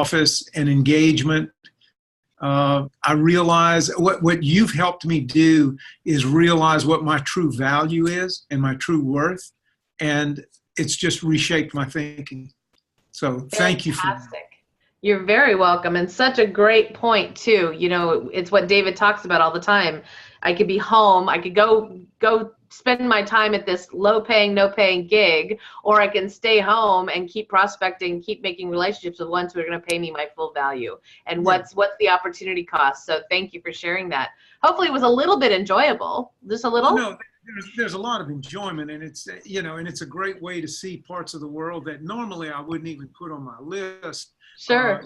office and engagement. I realize what you've helped me do is realize what my true value is and my true worth. And it's just reshaped my thinking. So thank you for that. You're very welcome. And such a great point too. You know, it's what David talks about all the time. I could be home. I could go spend my time at this low paying, no paying gig, or I can stay home and keep prospecting, keep making relationships with ones who are going to pay me my full value. And what's the opportunity cost? So thank you for sharing that. Hopefully it was a little bit enjoyable. Just a little? No, there's a lot of enjoyment, and it's, you know, and it's a great way to see parts of the world that normally I wouldn't even put on my list. Sure.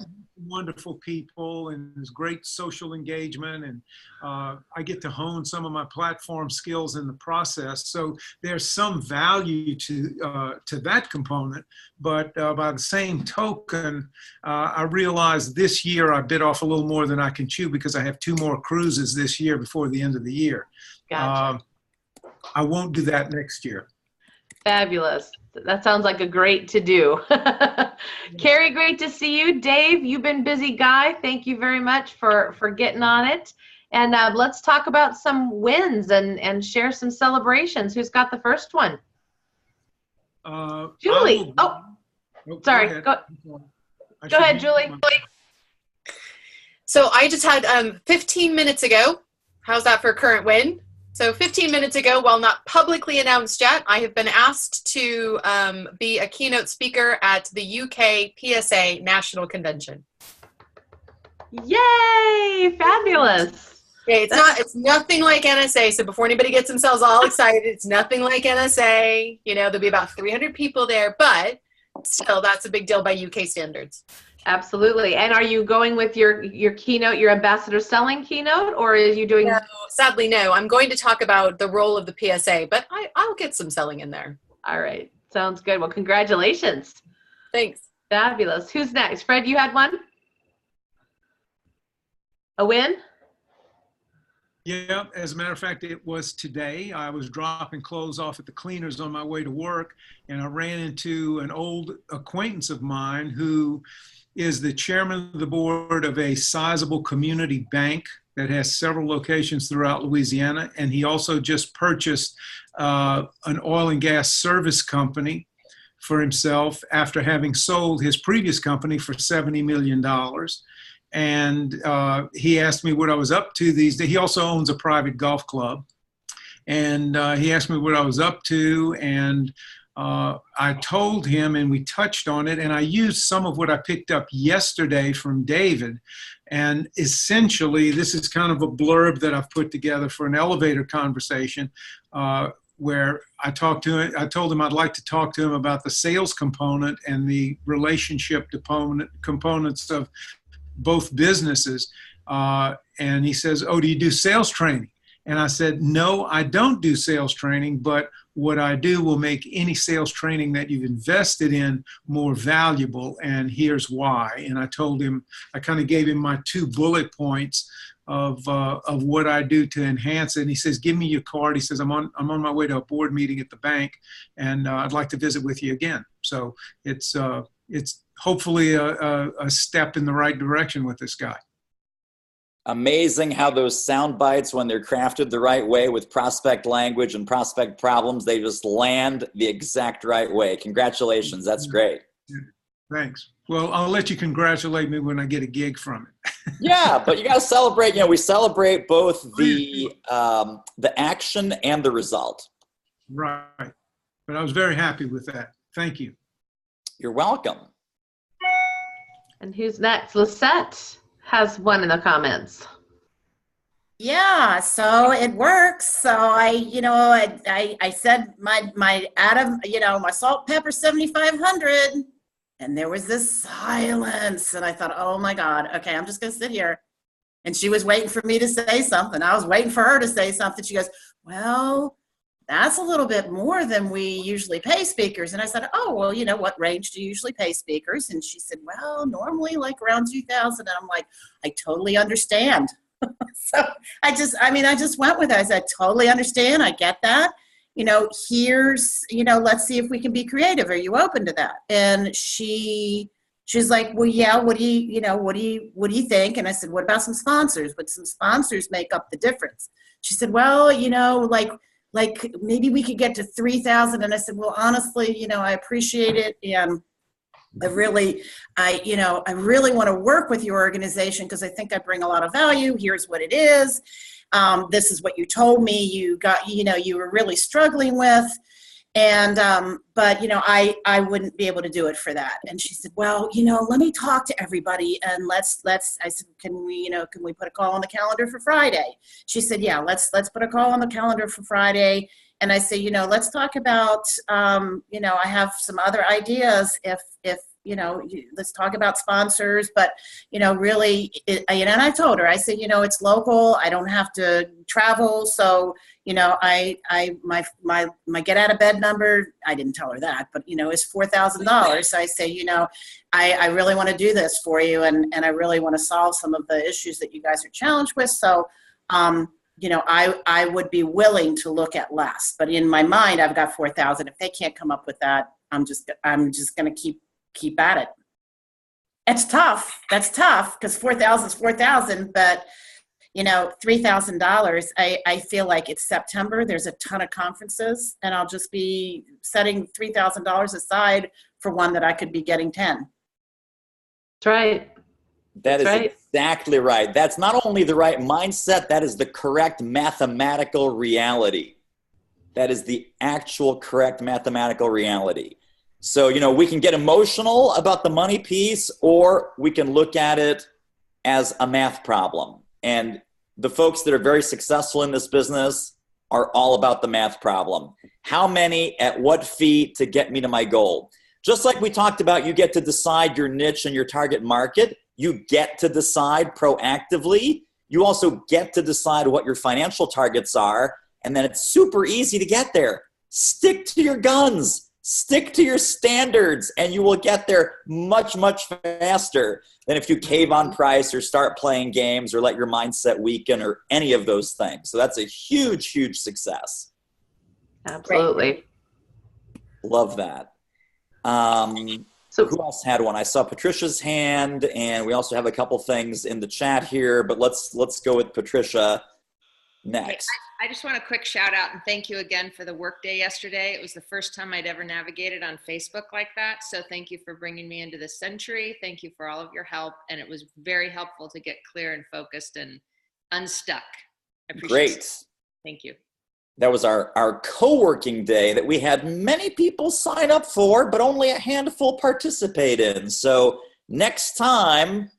Wonderful people, and there's great social engagement, and I get to hone some of my platform skills in the process. So there's some value to that component, but by the same token, I realized this year I bit off a little more than I can chew because I have 2 more cruises this year before the end of the year. Gotcha. I won't do that next year. Fabulous. That sounds like a great to do. Kerri, great to see you. Dave, you've been busy guy. Thank you very much for getting on it. And let's talk about some wins and share some celebrations. Who's got the first one? Julie. Sorry. Go ahead, Julie. So I just had 15 minutes ago. How's that for a current win? So 15 minutes ago, while not publicly announced yet, I have been asked to be a keynote speaker at the UK PSA National Convention. Yay! Fabulous. Okay, it's nothing like NSA. So before anybody gets themselves all excited, it's nothing like NSA. You know, there'll be about 300 people there, but still, that's a big deal by UK standards. Absolutely. And are you going with your keynote, your ambassador selling keynote, or are you doing? No, sadly, no. I'm going to talk about the role of the PSA, but I'll get some selling in there. All right. Sounds good. Well, congratulations. Thanks. Fabulous. Who's next? Fred, you had one? A win? Yeah, as a matter of fact, it was today. I was dropping clothes off at the cleaners on my way to work, and I ran into an old acquaintance of mine who is the chairman of the board of a sizable community bank that has several locations throughout Louisiana. And he also just purchased an oil and gas service company for himself after having sold his previous company for $70 million. And he asked me what I was up to these days. He also owns a private golf club. And he asked me what I was up to, and I told him, and we touched on it, and I used some of what I picked up yesterday from David. And essentially, this is kind of a blurb that I've put together for an elevator conversation where I told him I'd like to talk to him about the sales component and the relationship components of both businesses. And he says, "Oh, do you do sales training?" And I said, "No, I don't do sales training, but what I do will make any sales training that you've invested in more valuable, and here's why." And I told him, I kind of gave him my 2 bullet points of what I do to enhance it. And he says, "Give me your card." He says, I'm on my way to a board meeting at the bank, and I'd like to visit with you again. So it's hopefully a step in the right direction with this guy. Amazing how those sound bites, when they're crafted the right way with prospect language and prospect problems, they just land the exact right way. Congratulations. That's great. Thanks. Well, I'll let you congratulate me when I get a gig from it. Yeah, but you got to celebrate. You know, we celebrate both the action and the result. Right. But I was very happy with that. Thank you. You're welcome. And who's next? Lisette has one in the comments. Yeah, so it works. So I said my Adam, my salt pepper 7,500, and there was this silence, and I thought, oh my God, okay, I'm just gonna sit here. And she was waiting for me to say something. I was waiting for her to say something. She goes, "Well, that's a little bit more than we usually pay speakers." And I said, "Oh, well, what range do you usually pay speakers?" And she said, "Well, normally like around 2,000. And I'm like, "I totally understand." So I just went with it. I said, "Totally understand. I get that. Here's, let's see if we can be creative. Are you open to that?" And she She's like, well, yeah, what do you think? And I said, what about some sponsors? Would some sponsors make up the difference? She said, well, like maybe we could get to 3,000. And I said, well, honestly, I appreciate it. And I really want to work with your organization because I think I bring a lot of value. Here's what it is. This is what you told me you were really struggling with. And, but, I wouldn't be able to do it for that. And she said, well, let me talk to everybody and I said, can we put a call on the calendar for Friday? She said, yeah, let's put a call on the calendar for Friday. And I say, let's talk about, I have some other ideas if let's talk about sponsors, but, really, and I told her, I said, it's local. I don't have to travel. So, my get out of bed number, I didn't tell her that, but, is $4,000. So I say, I really want to do this for you. And I really want to solve some of the issues that you guys are challenged with. So, I would be willing to look at less, but in my mind, I've got 4,000. If they can't come up with that, I'm just going to keep at it. It's tough. That's tough because 4,000 is 4,000, but $3,000. I feel like it's September. There's a ton of conferences, and I'll just be setting $3,000 aside for one that I could be getting 10. That's right. That is right. Exactly right. That's not only the right mindset, that is the correct mathematical reality. That is the actual correct mathematical reality. So, we can get emotional about the money piece, or we can look at it as a math problem. And the folks that are very successful in this business are all about the math problem. How many at what fee to get me to my goal? Just like we talked about, you get to decide your niche and your target market. You get to decide proactively. You also get to decide what your financial targets are. And then it's super easy to get there. Stick to your guns. Stick to your standards, and you will get there much, much faster than if you cave on price or start playing games or let your mindset weaken or any of those things. So that's a huge, huge success. Absolutely. Love that. So who else had one? I saw Patricia's hand, and we also have a couple things in the chat here, but let's go with Patricia next. I just want a quick shout out and thank you again for the work day yesterday. It was the first time I'd ever navigated on Facebook like that. So thank you for bringing me into this century. Thank you for all of your help. And it was very helpful to get clear and focused and unstuck. I appreciate it. Thank you. That was our co-working day that we had many people sign up for, but only a handful participate in. So next time,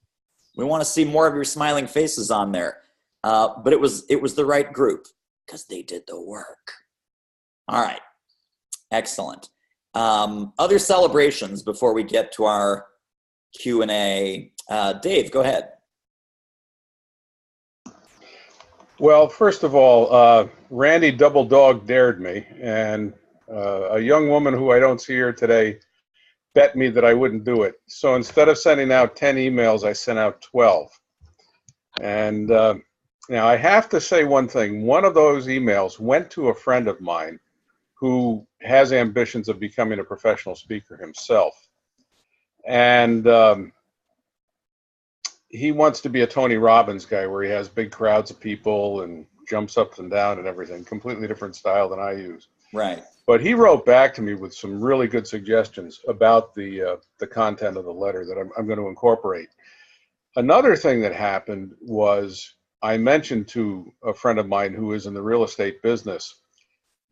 we want to see more of your smiling faces on there. But it was the right group because they did the work. All right. Excellent. Other celebrations before we get to our Q&A. Dave, go ahead. Well, first of all, Randy Double Dog dared me, and a young woman who I don't see here today bet me that I wouldn't do it. So instead of sending out 10 emails, I sent out 12. And now I have to say one thing. One of those emails went to a friend of mine who has ambitions of becoming a professional speaker himself. And he wants to be a Tony Robbins guy where he has big crowds of people and jumps up and down and everything. Completely different style than I use. Right. But he wrote back to me with some really good suggestions about the content of the letter that I'm going to incorporate. Another thing that happened was I mentioned to a friend of mine who is in the real estate business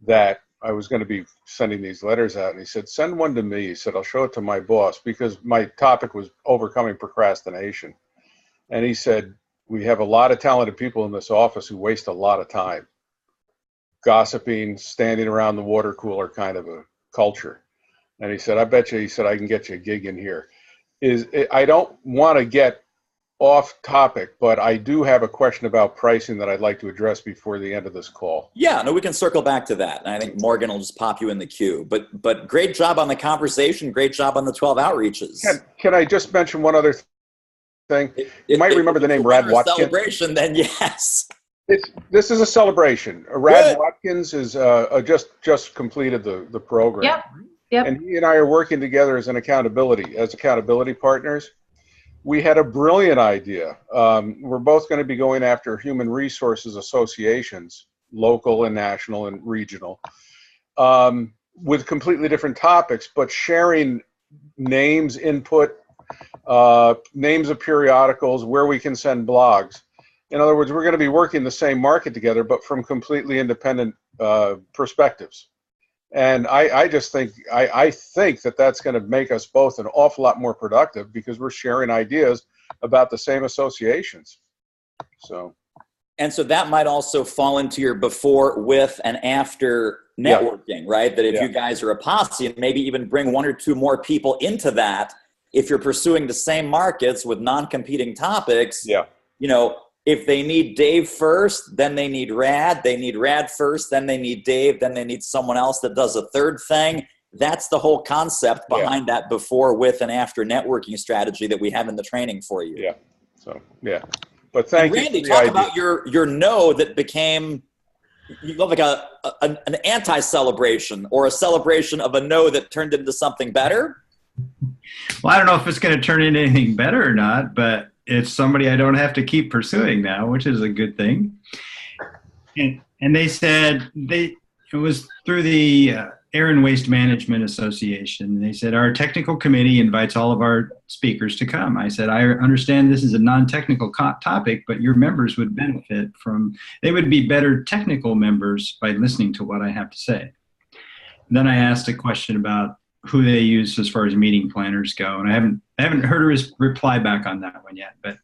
that I was going to be sending these letters out. And he said, send one to me. He said, I'll show it to my boss because my topic was overcoming procrastination. And he said, we have a lot of talented people in this office who waste a lot of time gossiping, standing around the water cooler kind of a culture. And he said, I bet you, he said, I can get you a gig in here. I don't want to get off topic, but I do have a question about pricing that I'd like to address before the end of this call. Yeah, no, we can circle back to that. And I think Morgan will just pop you in the queue. But great job on the conversation. Great job on the 12 outreaches. Can I just mention one other thing? You might remember the name Brad Watkins. Celebration, then yes. This is a celebration. Rad Watkins is just completed the program. Yep. Yep. And he and I are working together as accountability partners. We had a brilliant idea. We're both going to be going after human resources associations, local and national and regional, with completely different topics, but sharing names, input, names of periodicals, where we can send blogs. In other words, we're going to be working the same market together, but from completely independent perspectives. And I just think, I think that that's going to make us both an awful lot more productive because we're sharing ideas about the same associations. So. And so that might also fall into your before, with, and after networking, right? That if you guys are a posse, and maybe even bring one or two more people into that, if you're pursuing the same markets with non-competing topics, you know, if they need Dave first, then they need Rad. They need Rad first, then they need Dave, then they need someone else that does a third thing. That's the whole concept behind that before, with, and after networking strategy that we have in the training for you. Yeah. So, yeah. But thank you. Randy, talk about your no that became like an anti-celebration, or a celebration of a no that turned into something better. Well, I don't know if it's going to turn into anything better or not, but it's somebody I don't have to keep pursuing now, which is a good thing. And they said it was through the Air and Waste Management Association. They said, our technical committee invites all of our speakers to come. I said, I understand this is a non-technical topic, but your members would benefit from, they would be better technical members by listening to what I have to say. And then I asked a question about who they use as far as meeting planners go. And I haven't heard his reply back on that one yet, but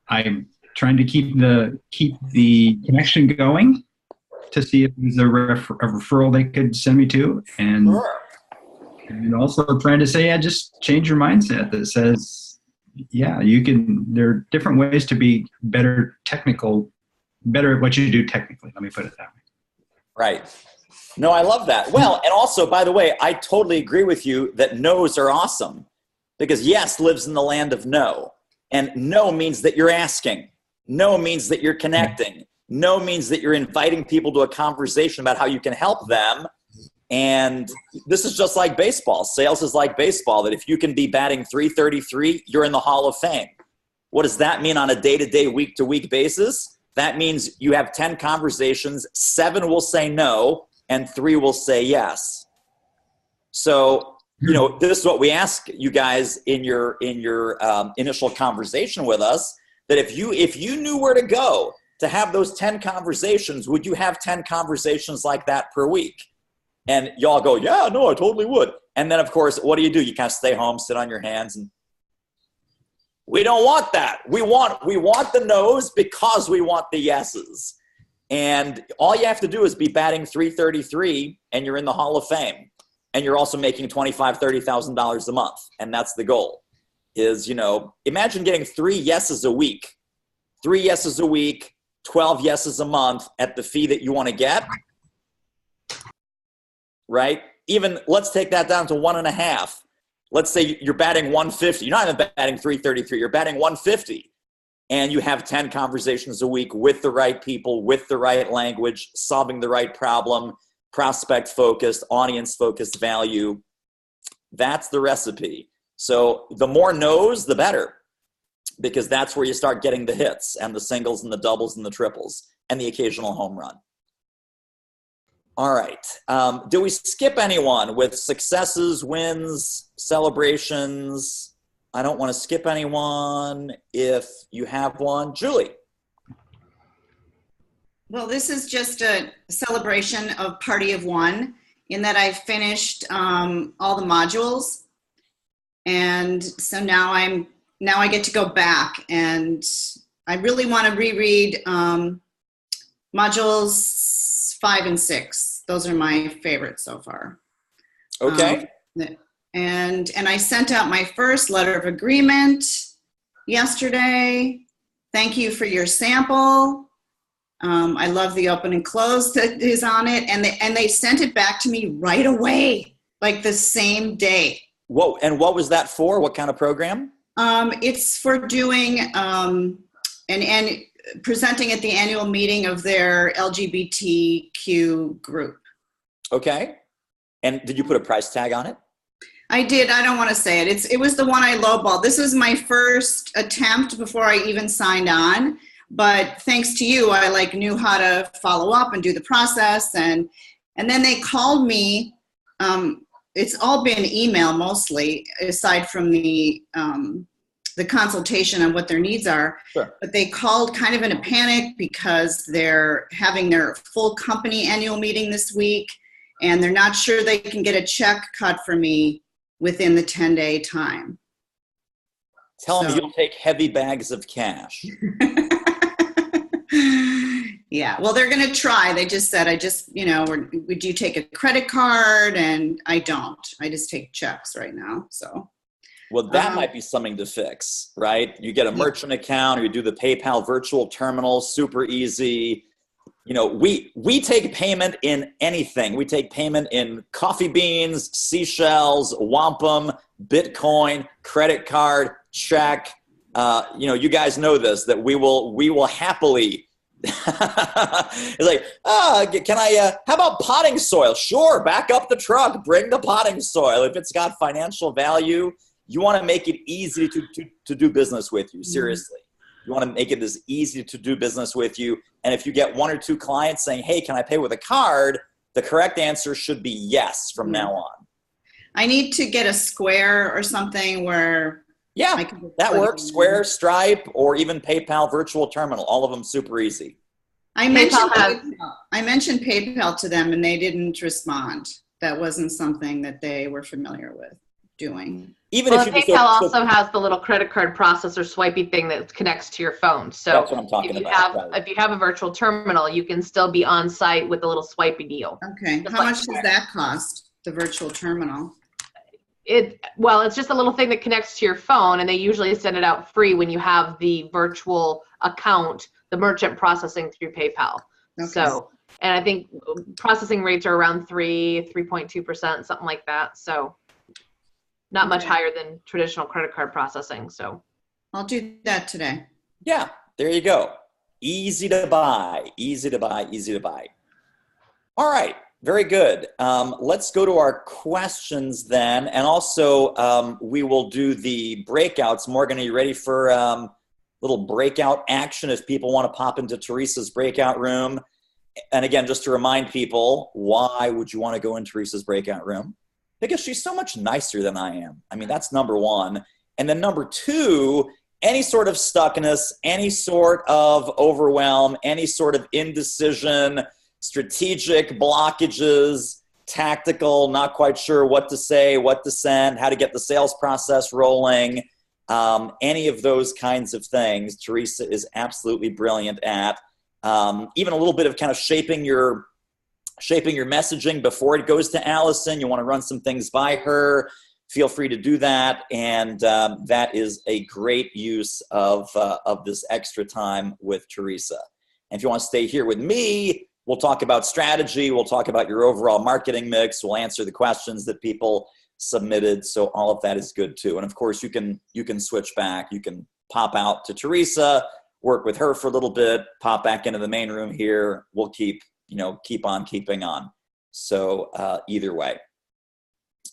I'm trying to keep the connection going to see if there's a referral they could send me to. And, and also trying to say, just change your mindset that says, you can, there are different ways to be better at what you do technically. Let me put it that way. Right. No, I love that. Well, and also, by the way, I totally agree with you that no's are awesome, because yes lives in the land of no. And no means that you're asking. No means that you're connecting. No means that you're inviting people to a conversation about how you can help them. And this is just like baseball. Sales is like baseball, that if you can be batting .333, you're in the Hall of Fame. What does that mean on a day-to-day, week-to-week basis? That means you have 10 conversations, 7 will say no, and 3 will say yes. So, you know, this is what we ask you guys in your initial conversation with us, that if you knew where to go to have those 10 conversations, would you have 10 conversations like that per week? And y'all go, yeah, no, I totally would. And then, of course, what do? You kind of stay home, sit on your hands, and we don't want that. We want the no's because we want the yeses. And all you have to do is be batting .333, and you're in the Hall of Fame. And you're also making $25,000, $30,000 a month. And that's the goal. Is, imagine getting 3 yeses a week. 3 yeses a week, 12 yeses a month at the fee that you want to get. Right? Even, let's take that down to 1.5. Let's say you're batting 150. You're not even batting .333. You're batting 150. And you have 10 conversations a week with the right people, with the right language, solving the right problem, prospect-focused, audience-focused value. That's the recipe. So the more no's, the better, because that's where you start getting the hits and the singles and the doubles and the triples and the occasional home run. All right. Do we skip anyone with successes, wins, celebrations? I don't want to skip anyone. If you have one, Julie. Well, this is just a celebration of Party of One, in that I finished all the modules. And so now I get to go back, and I really want to reread modules 5 and 6. Those are my favorites so far. Okay. And I sent out my first letter of agreement yesterday. Thank you for your sample. I love the open and close that is on it. And they sent it back to me right away, like the same day. Whoa, and what was that for? What kind of program? It's for doing and presenting at the annual meeting of their LGBTQ group. Okay. And did you put a price tag on it? I did. I don't want to say it. It was the one I lowballed. This was my first attempt before I even signed on. But thanks to you, I knew how to follow up and do the process. And then they called me. It's all been email mostly, aside from the consultation on what their needs are. Sure. But they called kind of in a panic because they're having their full company annual meeting this week, and they're not sure they can get a check cut for me within the 10-day time. Tell them you'll take heavy bags of cash. Yeah, well, they're going to try. They just said, would you take a credit card? And I don't. I just take checks right now. So. Well, that might be something to fix, right? You get a merchant account, or you do the PayPal virtual terminal, super easy. We take payment in anything. We take payment in coffee beans, seashells, wampum, Bitcoin, credit card, check. You guys know this, that we will happily. It's like, how about potting soil? Sure, back up the truck, bring the potting soil. If it's got financial value, you want to make it easy to do business with you. Seriously. You want to make it as easy to do business with you. And if you get 1 or 2 clients saying, hey, can I pay with a card? The correct answer should be yes from now on. I need to get a Square or something where... Yeah, that works. Square, Stripe, or even PayPal virtual terminal. All of them super easy. I mentioned PayPal to them, and they didn't respond. That wasn't something that they were familiar with doing. PayPal also has the little credit card processor swipey thing that connects to your phone. So that's what I'm talking about. If you have a virtual terminal, you can still be on site with the little swipey deal. Okay. How much does that cost, the virtual terminal? It's just a little thing that connects to your phone, and they usually send it out free when you have the virtual account, the merchant processing through PayPal. Okay. So, and I think processing rates are around 3.2%, something like that. So not much higher than traditional credit card processing. So I'll do that today. Yeah, there you go. Easy to buy, easy to buy, easy to buy. All right. Very good. Let's go to our questions then. And also, we will do the breakouts. Morgan, are you ready for little breakout action if people want to pop into Teresa's breakout room? And again, just to remind people, why would you want to go in Teresa's breakout room? Because she's so much nicer than I am. I mean, that's number one. And then number two, any sort of stuckness, any sort of overwhelm, any sort of indecision, strategic blockages, tactical, not quite sure what to say, what to send, how to get the sales process rolling, any of those kinds of things, Teresa is absolutely brilliant at. Even a little bit of kind of shaping your messaging before it goes to Allison. You want to run some things by her, feel free to do that. And that is a great use of this extra time with Teresa. And if you want to stay here with me, we'll talk about strategy. We'll talk about your overall marketing mix. We'll answer the questions that people submitted. So all of that is good too. And of course, you can switch back. You can pop out to Teresa, work with her for a little bit, pop back into the main room here. We'll keep on keeping on. So either way.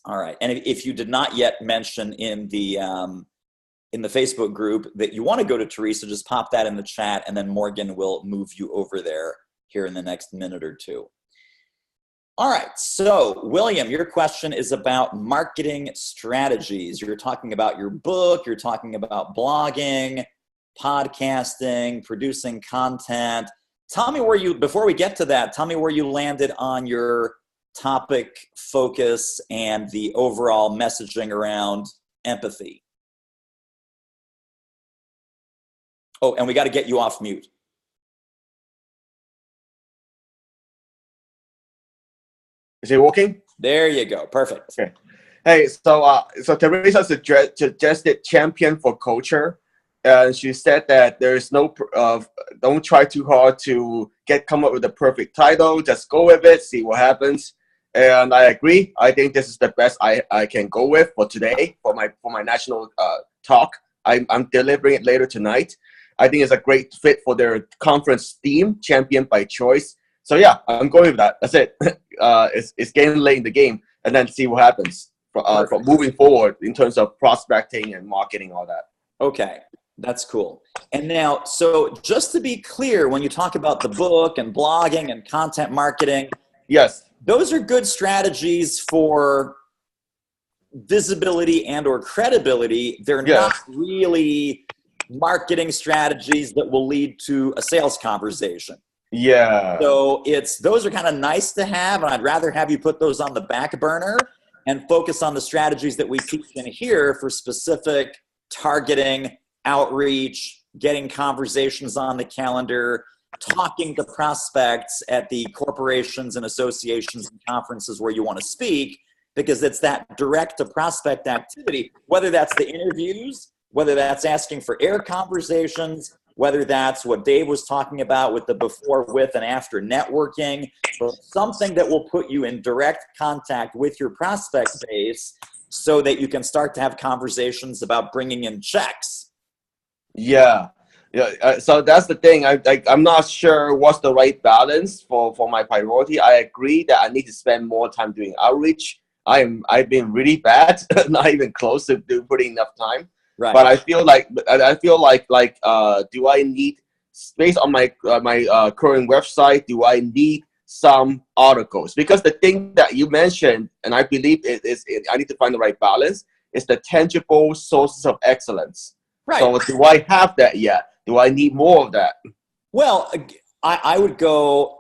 All right. And if you did not yet mention in the Facebook group that you want to go to Teresa, just pop that in the chat, and then Morgan will move you over there here in the next minute or two. All right, so William, your question is about marketing strategies. You're talking about your book, you're talking about blogging, podcasting, producing content. Tell me before we get to that, tell me where you landed on your topic focus and the overall messaging around empathy. Oh, and we got to get you off mute. Is it working? There you go. Perfect. Okay. Hey, so Teresa suggested champion for culture. And she said that there is no, don't try too hard to come up with the perfect title. Just go with it, see what happens. And I agree. I think this is the best I can go with for today for my national talk. I'm delivering it later tonight. I think it's a great fit for their conference theme, champion by choice. So yeah, I'm going with that. That's it. It's getting late in the game. and then see what happens for moving forward in terms of prospecting and marketing, all that. Okay, that's cool. And now, so just to be clear, when you talk about the book and blogging and content marketing, yes, those are good strategies for visibility and or credibility. They're not really marketing strategies that will lead to a sales conversation. Yeah. So those are kind of nice to have, and I'd rather have you put those on the back burner and focus on the strategies that we teach in here for specific targeting, outreach, getting conversations on the calendar, talking to prospects at the corporations and associations and conferences where you want to speak, because it's that direct to prospect activity, whether that's the interviews, whether that's asking for air conversations, whether that's what Dave was talking about with the before, with, and after networking, but something that will put you in direct contact with your prospect base so that you can start to have conversations about bringing in checks. Yeah. So that's the thing. I'm not sure what's the right balance for my priority. I agree that I need to spend more time doing outreach. I've been really bad, not even close to putting enough time. Right. But I feel like do I need, based on my current website, do I need some articles? Because the thing that you mentioned, and I believe I need to find the right balance, is the tangible sources of excellence. Right. So do I have that yet? Do I need more of that? Well, I would go,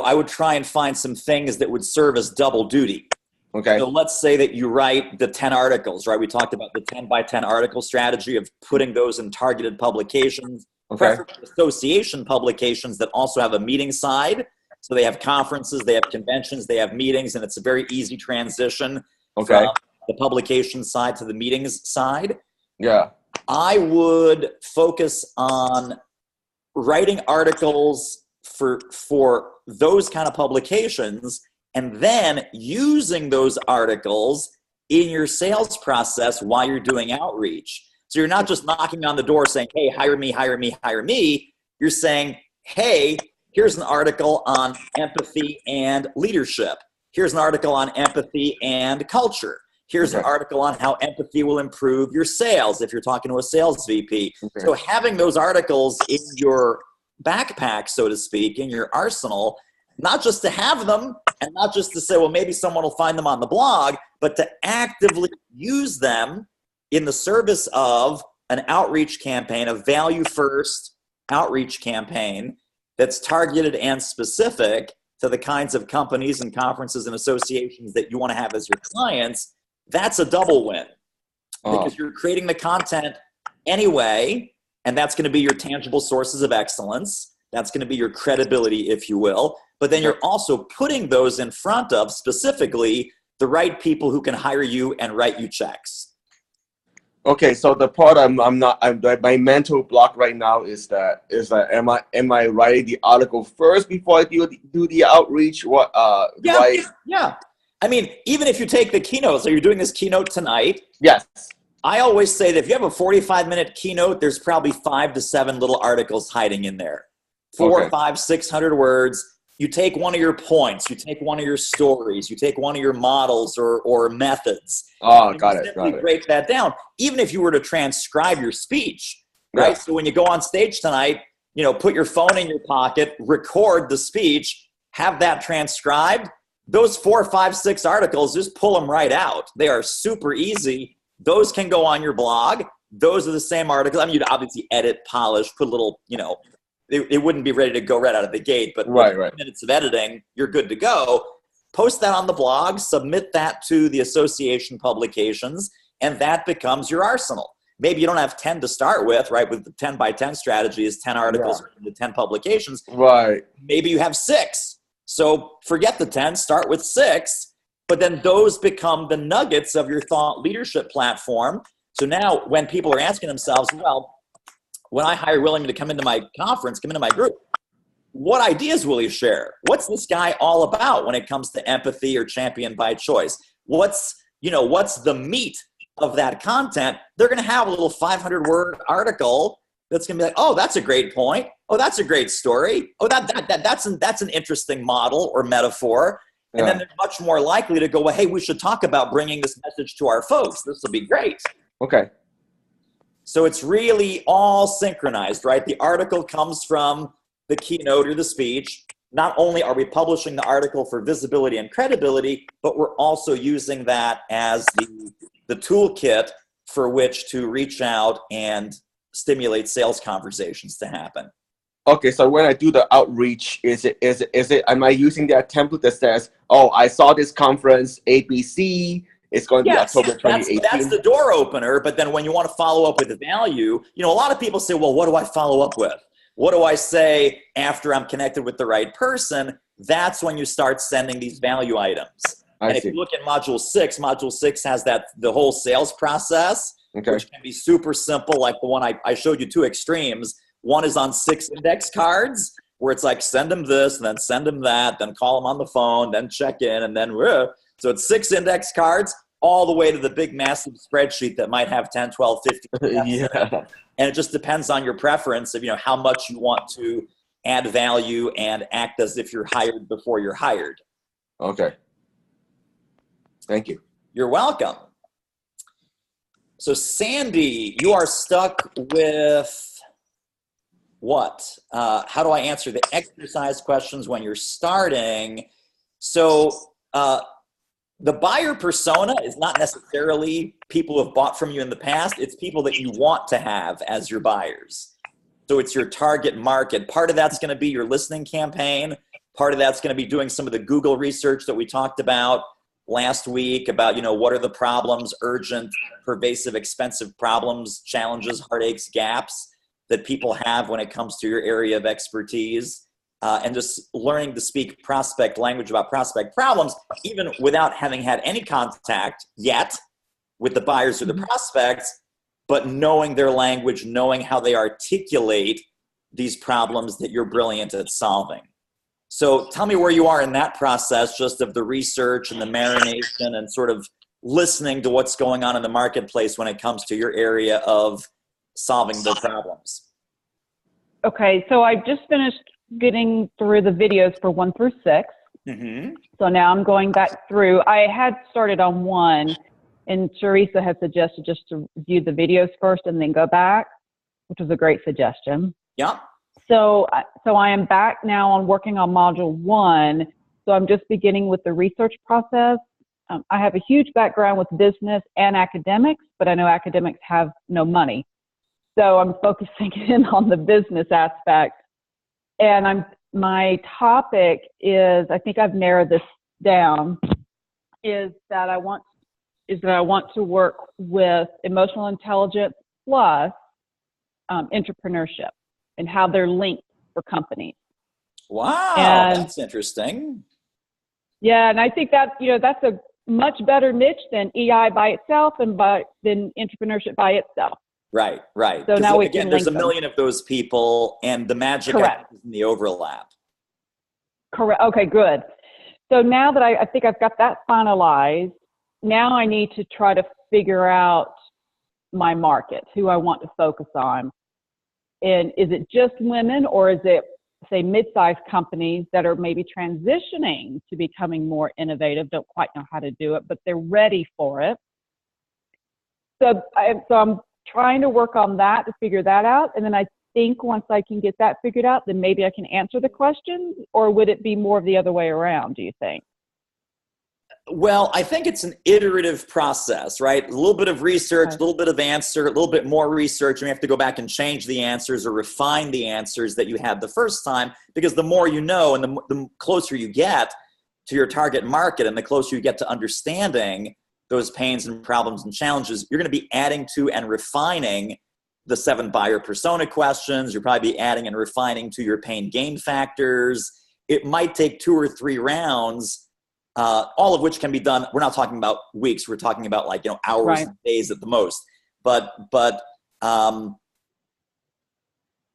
I would try and find some things that would serve as double duty. Okay. So let's say that you write the 10 articles, right? We talked about the 10 by 10 article strategy of putting those in targeted publications, preferably association publications that also have a meeting side. So they have conferences, they have conventions, they have meetings, and it's a very easy transition from the publication side to the meetings side. Yeah. I would focus on writing articles for those kind of publications, and then using those articles in your sales process while you're doing outreach. So you're not just knocking on the door saying, hey, hire me, hire me, hire me. You're saying, hey, here's an article on empathy and leadership. Here's an article on empathy and culture. Here's an article on how empathy will improve your sales if you're talking to a sales VP. So having those articles in your backpack, so to speak, in your arsenal, not just to have them and not just to say, well, maybe someone will find them on the blog, but to actively use them in the service of an outreach campaign, a value-first outreach campaign that's targeted and specific to the kinds of companies and conferences and associations that you want to have as your clients. That's a double win because you're creating the content anyway, and that's going to be your tangible sources of excellence. That's going to be your credibility, if you will. But then you're also putting those in front of specifically the right people who can hire you and write you checks. Okay, so the part my mental block right now is that am I writing the article first before I do the outreach? Yeah. I mean, even if you take the keynote, so you're doing this keynote tonight. Yes. I always say that if you have a 45-minute keynote, there's probably 5 to 7 little articles hiding in there. 400, 500, 600 words. You take one of your points, you take one of your stories, you take one of your models or methods. Got it. Break that down. Even if you were to transcribe your speech, right? Yeah. So when you go on stage tonight, put your phone in your pocket, record the speech, have that transcribed. Those 4, 5, 6 articles, just pull them right out. They are super easy. Those can go on your blog. Those are the same articles. I mean, you'd obviously edit, polish, put a little, it wouldn't be ready to go right out of the gate, but right. Minutes of editing, you're good to go. Post that on the blog, submit that to the association publications, and that becomes your arsenal. Maybe you don't have 10 to start with, right? With the 10 by 10 strategy is 10 articles to 10 publications. Right. Maybe you have 6. So forget the 10, start with 6, but then those become the nuggets of your thought leadership platform. So now when people are asking themselves, well, when I hire William to come into my conference, come into my group, what ideas will he share? What's this guy all about when it comes to empathy or champion by choice? What's the meat of that content? They're going to have a little 500-word article that's going to be like, oh, that's a great point. Oh, that's a great story. Oh, that's an interesting model or metaphor. And then they're much more likely to go, well, hey, we should talk about bringing this message to our folks. This will be great. Okay. So it's really all synchronized, right? The article comes from the keynote or the speech. Not only are we publishing the article for visibility and credibility, but we're also using that as the toolkit for which to reach out and stimulate sales conversations to happen. Okay, so when I do the outreach, am I using that template that says, oh, I saw this conference, ABC, it's going to be October 2018? That's the door opener, but then when you want to follow up with the value, you know, a lot of people say, well, what do I follow up with? What do I say after I'm connected with the right person? That's when you start sending these value items. And if you look at Module 6 has the whole sales process, which can be super simple, like the one I showed you, two extremes. One is on 6 index cards, where it's like, send them this, and then send them that, then call them on the phone, then check in, and then, so it's 6 index cards, all the way to the big, massive spreadsheet that might have 10, 12, 15. Yeah. And it just depends on your preference of, you know, how much you want to add value and act as if you're hired before you're hired. Okay. Thank you. You're welcome. So Sandi, you are stuck with what? How do I answer the exercise questions when you're starting? So the buyer persona is not necessarily people who have bought from you in the past. It's people that you want to have as your buyers. So it's your target market. Part of that's going to be your listening campaign. Part of that's going to be doing some of the Google research that we talked about last week about, you know, what are the problems, urgent, pervasive, expensive problems, challenges, heartaches, gaps that people have when it comes to your area of expertise. And just learning to speak prospect language about prospect problems, even without having had any contact yet with the buyers or the prospects, but knowing their language, knowing how they articulate these problems that you're brilliant at solving. So tell me where you are in that process, just of the research and the marination and sort of listening to what's going on in the marketplace when it comes to your area of solving the problems. Okay, so I just finished getting through the videos for 1 through 6. Mm-hmm. So now I'm going back through. I had started on 1, and Teresa had suggested just to view the videos first and then go back, which was a great suggestion. Yeah. So I am back now on working on Module 1. So I'm just beginning with the research process. I have a huge background with business and academics, but I know academics have no money. So I'm focusing in on the business aspect. And my topic is, I think I've narrowed this down, is that I want to work with emotional intelligence plus entrepreneurship and how they're linked for companies. Wow, and, that's interesting. Yeah, and I think that, you know, that's a much better niche than EI by itself and than entrepreneurship by itself. Right, right. So now we again, can there's a link million of those people, and the magic is in the overlap. Correct. Okay, good. So now that I think I've got that finalized, now I need to try to figure out my market, who I want to focus on. And is it just women, or is it, say, mid-sized companies that are maybe transitioning to becoming more innovative, don't quite know how to do it, but they're ready for it? So I'm trying to work on that to figure that out. And then I think once I can get that figured out, then maybe I can answer the questions, or would it be more of the other way around, do you think? Well, I think it's an iterative process, right? A little bit of research, a little bit of answer, a little bit more research, and you have to go back and change the answers or refine the answers that you had the first time, because the more you know and the closer you get to your target market and the closer you get to understanding those pains and problems and challenges, you're going to be adding to and refining the 7 buyer persona questions. You'll probably be adding and refining to your pain gain factors. It might take 2 or 3 rounds, all of which can be done. We're not talking about weeks. We're talking about, like, you know, hours and days at the most. But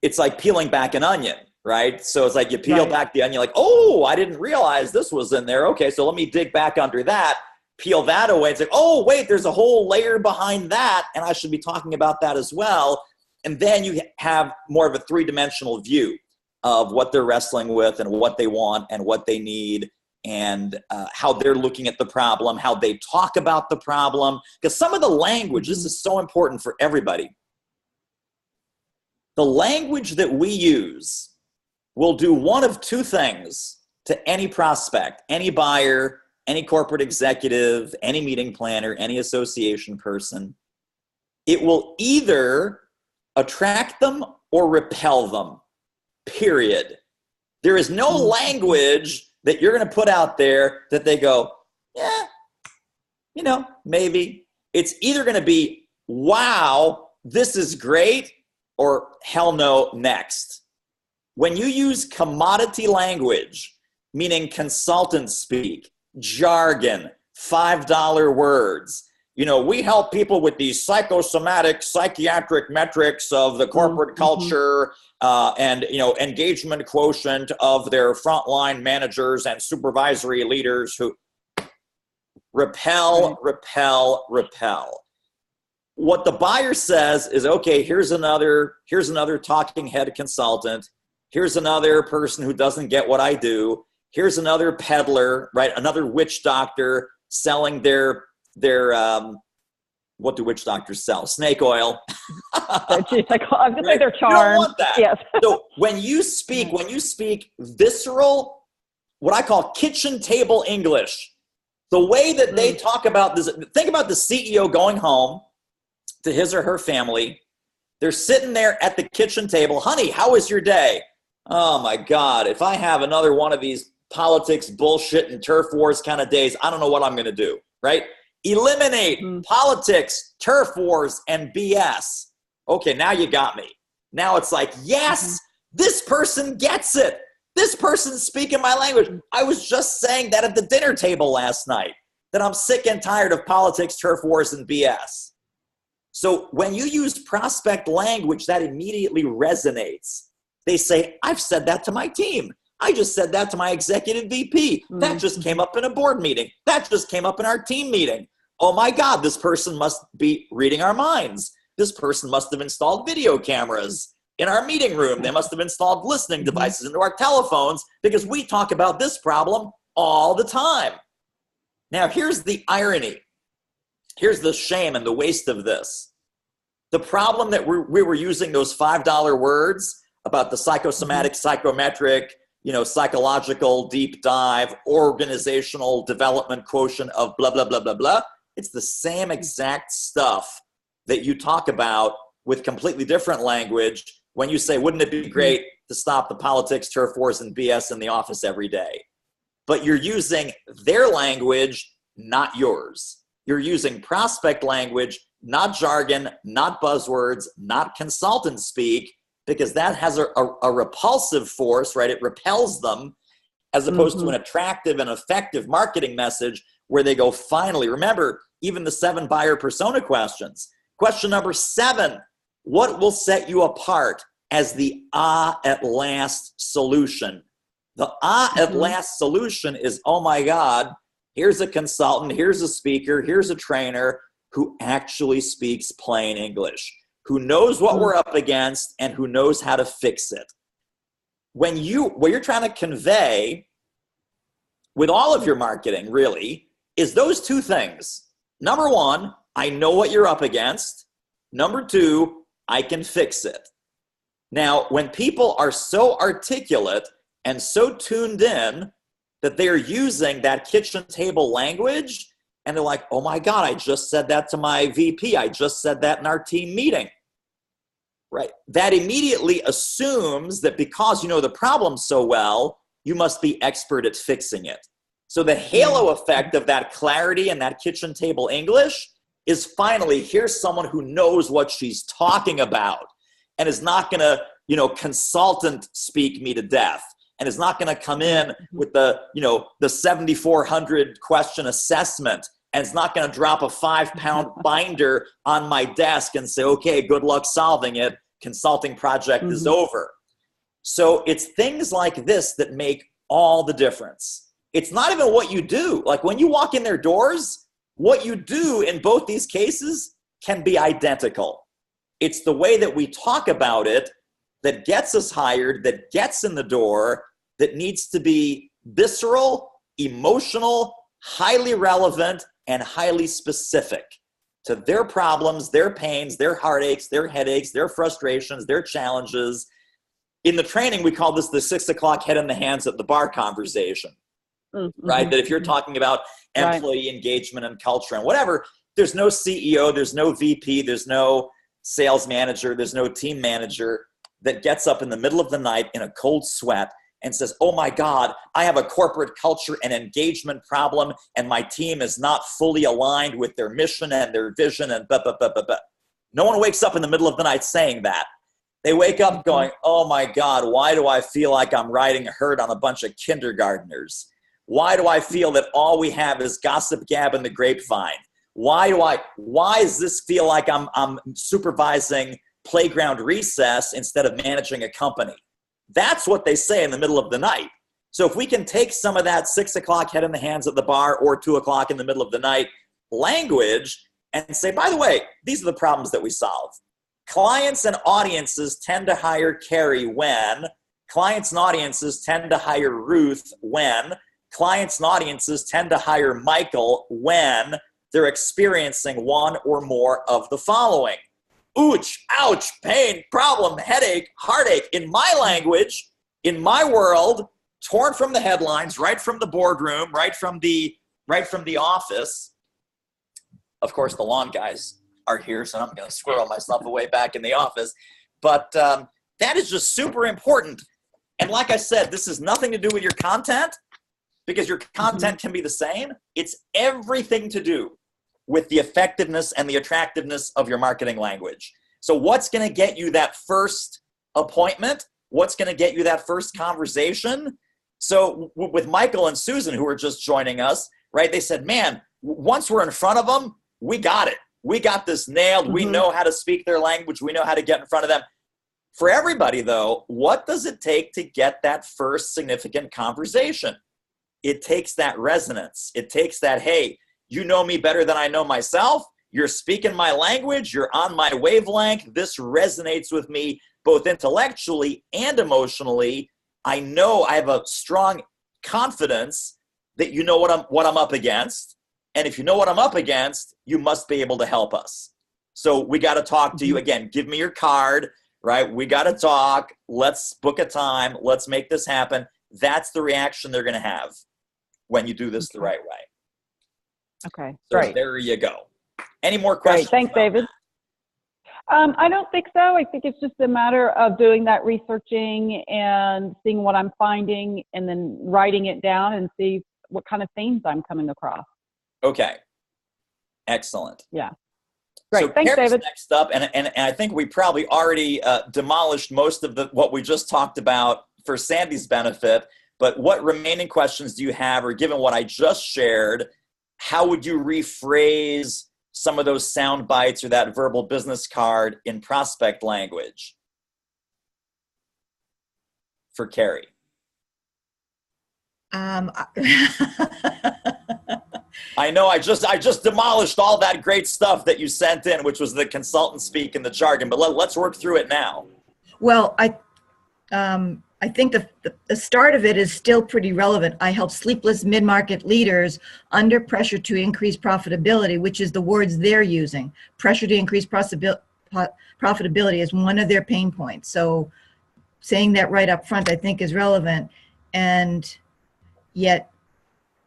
it's like peeling back an onion, right? So it's like you peel back the onion, like, oh, I didn't realize this was in there. Okay, so let me dig back under that. Peel that away. It's like, oh, wait, there's a whole layer behind that, and I should be talking about that as well. And then you have more of a 3-dimensional view of what they're wrestling with and what they want and what they need. and how they're looking at the problem, how they talk about the problem. Because some of the language, this is so important for everybody. The language that we use will do one of two things to any prospect, any buyer, any corporate executive, any meeting planner, any association person. It will either attract them or repel them, period. There is no language that you're going to put out there that they go, yeah, you know, maybe. It's either going to be, wow, this is great, or hell no, next. When you use commodity language, meaning consultant speak, jargon, $5 words, you know, we help people with these psychosomatic, psychiatric metrics of the corporate culture and, you know, engagement quotient of their frontline managers and supervisory leaders who repel. What the buyer says is, okay, here's another talking head consultant. Here's another person who doesn't get what I do. Here's another peddler, right? Another witch doctor selling their what do witch doctors sell? Snake oil. I'm just like they're charms. You don't want that. Yes. So when you speak visceral, what I call kitchen table English, the way that they talk about this, think about the CEO going home to his or her family. They're sitting there at the kitchen table. Honey, how was your day? Oh my God, if I have another one of these politics, bullshit, and turf wars kind of days, I don't know what I'm going to do, right? Eliminate politics, turf wars, and BS. Okay, now you got me. Now it's like, yes, this person gets it. This person's speaking my language. I was just saying that at the dinner table last night, that I'm sick and tired of politics, turf wars, and BS. So when you use prospect language, that immediately resonates. They say, I've said that to my team. I just said that to my executive VP. That just came up in a board meeting. That just came up in our team meeting. Oh my God, this person must be reading our minds. This person must have installed video cameras in our meeting room. They must have installed listening devices into our telephones because we talk about this problem all the time. Now, here's the irony. Here's the shame and the waste of this. The problem that we were using those $5 words about the psychosomatic, psychometric, you know, psychological deep dive, organizational development quotient of blah, blah, blah, blah, blah. It's the same exact stuff that you talk about with completely different language when you say, wouldn't it be great to stop the politics, turf wars, and BS in the office every day? But you're using their language, not yours. You're using prospect language, not jargon, not buzzwords, not consultant speak, because that has a repulsive force, right? It repels them, as opposed to an attractive and effective marketing message where they go, finally. Remember, even the 7 buyer persona questions. Question number 7, what will set you apart as the at last solution? The at last solution is, oh my God, here's a consultant, here's a speaker, here's a trainer who actually speaks plain English, who knows what we're up against and who knows how to fix it. What you're trying to convey with all of your marketing really is those two things. Number 1, I know what you're up against. Number 2, I can fix it. Now, when people are so articulate and so tuned in that they're using that kitchen table language, and they're like, oh my God, I just said that to my VP. I just said that in our team meeting. Right? That immediately assumes that because you know the problem so well, you must be expert at fixing it. So the halo effect of that clarity and that kitchen table English is finally, here's someone who knows what she's talking about and is not going to, you know, consultant speak me to death, and is not going to come in with the 7,400 question assessment, and it's not going to drop a 5-pound binder on my desk and say, okay, good luck solving it. Consulting project is over. So it's things like this that make all the difference. It's not even what you do. Like when you walk in their doors, what you do in both these cases can be identical. It's the way that we talk about it that gets us hired, that gets in the door, that needs to be visceral, emotional, highly relevant, and highly specific to their problems, their pains, their heartaches, their headaches, their frustrations, their challenges. In the training, we call this the 6 o'clock head in the hands at the bar conversation, right? That if you're talking about employee engagement and culture and whatever, there's no CEO, there's no VP, there's no sales manager, there's no team manager that gets up in the middle of the night in a cold sweat and says, oh my God, I have a corporate culture and engagement problem and my team is not fully aligned with their mission and their vision and blah, blah, blah, blah, blah. No one wakes up in the middle of the night saying that. They wake up going, oh my God, why do I feel like I'm riding a herd on a bunch of kindergartners? Why do I feel that all we have is gossip, gab, and the grapevine? Why does this feel like I'm supervising playground recess instead of managing a company? That's what they say in the middle of the night. So if we can take some of that 6 o'clock head in the hands at the bar or 2 o'clock in the middle of the night language and say, by the way, these are the problems that we solve. Clients and audiences tend to hire Kerri when, clients and audiences tend to hire Ruth when, clients and audiences tend to hire Michael when they're experiencing one or more of the following. Ouch, ouch, pain, problem, headache, heartache. In my language, in my world, torn from the headlines, right from the boardroom, right from the office. Of course, the lawn guys are here, so I'm going to squirrel myself away back in the office. But that is just super important. And like I said, this has nothing to do with your content because your content can be the same. It's everything to do with the effectiveness and the attractiveness of your marketing language. So what's going to get you that first appointment? What's going to get you that first conversation? So with Michael and Susan, who were just joining us, right? They said, man, once we're in front of them, we got it. We got this nailed. We know how to speak their language. We know how to get in front of them. For everybody, though, what does it take to get that first significant conversation? It takes that resonance. It takes that, hey, you know me better than I know myself. You're speaking my language. You're on my wavelength. This resonates with me both intellectually and emotionally. I know I have a strong confidence that you know what I'm up against. And if you know what I'm up against, you must be able to help us. So we got to talk to you again. Give me your card, right? We got to talk. Let's book a time. Let's make this happen. That's the reaction they're going to have when you do this the right way. Okay, So great. there you go. Any more questions? Great. Thanks, David. I don't think so. I think it's just a matter of doing that researching and seeing what I'm finding and then writing it down and see what kind of themes I'm coming across. Okay. Excellent. Yeah. Great. So Thanks, Kerri's David. next up, and I think we probably already demolished most of what we just talked about for Sandi's benefit, but what remaining questions do you have, or given what I just shared, how would you rephrase some of those sound bites or that verbal business card in prospect language for Kerri? I know I just demolished all that great stuff that you sent in, which was the consultant speak and the jargon, but let's work through it now. Well, I think the start of it is still pretty relevant. I help sleepless mid-market leaders under pressure to increase profitability, which is the words they're using. Pressure to increase profitability is one of their pain points. So saying that right up front, I think, is relevant. And yet,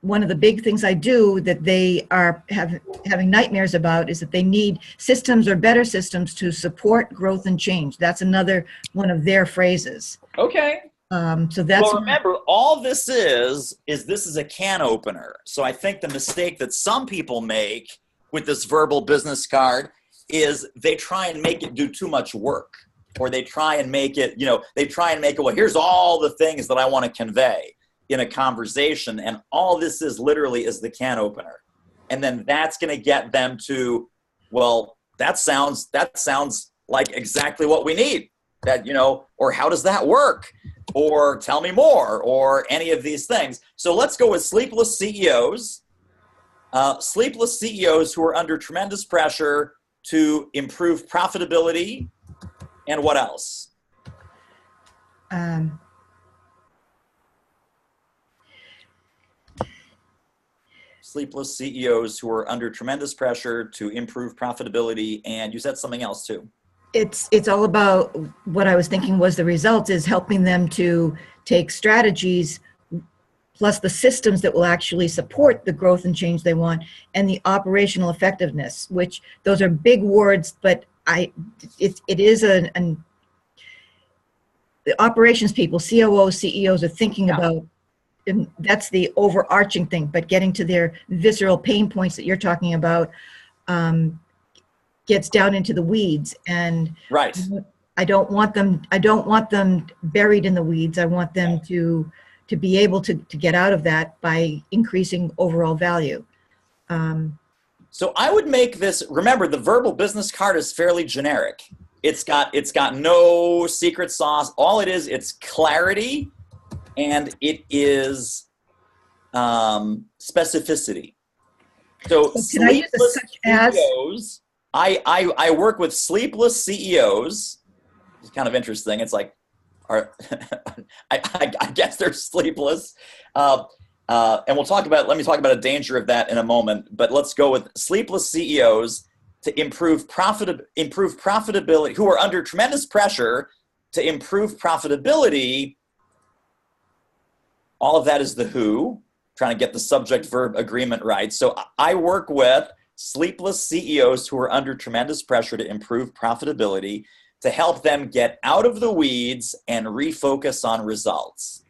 one of the big things I do that they are having nightmares about is that they need systems or better systems to support growth and change. That's another one of their phrases. Okay. So that's. Well, remember, all this is this is a can opener. So I think the mistake that some people make with this verbal business card is they try and make it do too much work, or they try and make it, well, here's all the things that I want to convey in a conversation, and all this is literally is the can opener. And then that's going to get them to, well, that sounds like exactly what we need. That, or how does that work? Or tell me more, or any of these things. So let's go with sleepless CEOs. Sleepless CEOs who are under tremendous pressure to improve profitability, and what else? sleepless CEOs who are under tremendous pressure to improve profitability, and you said something else too. It's all about what I was thinking was the results is helping them to take strategies plus the systems that will actually support the growth and change they want, and the operational effectiveness, which those are big words, but it is the operations people, COOs, CEOs are thinking about, and that's the overarching thing, but getting to their visceral pain points that you're talking about gets down into the weeds. And right. I don't want them buried in the weeds. I want them to be able to get out of that by increasing overall value. So I would make this, remember the verbal business card is fairly generic. It's got no secret sauce. All it is, it's clarity, and it is specificity. So can I use a such as? CEOs, I work with sleepless CEOs. It's kind of interesting. It's like, I guess they're sleepless. And let me talk about a danger of that in a moment, but let's go with sleepless CEOs to improve profitability, who are under tremendous pressure to improve profitability. All of that is the who, trying to get the subject verb agreement right. So I work with sleepless CEOs who are under tremendous pressure to improve profitability, to help them get out of the weeds and refocus on results.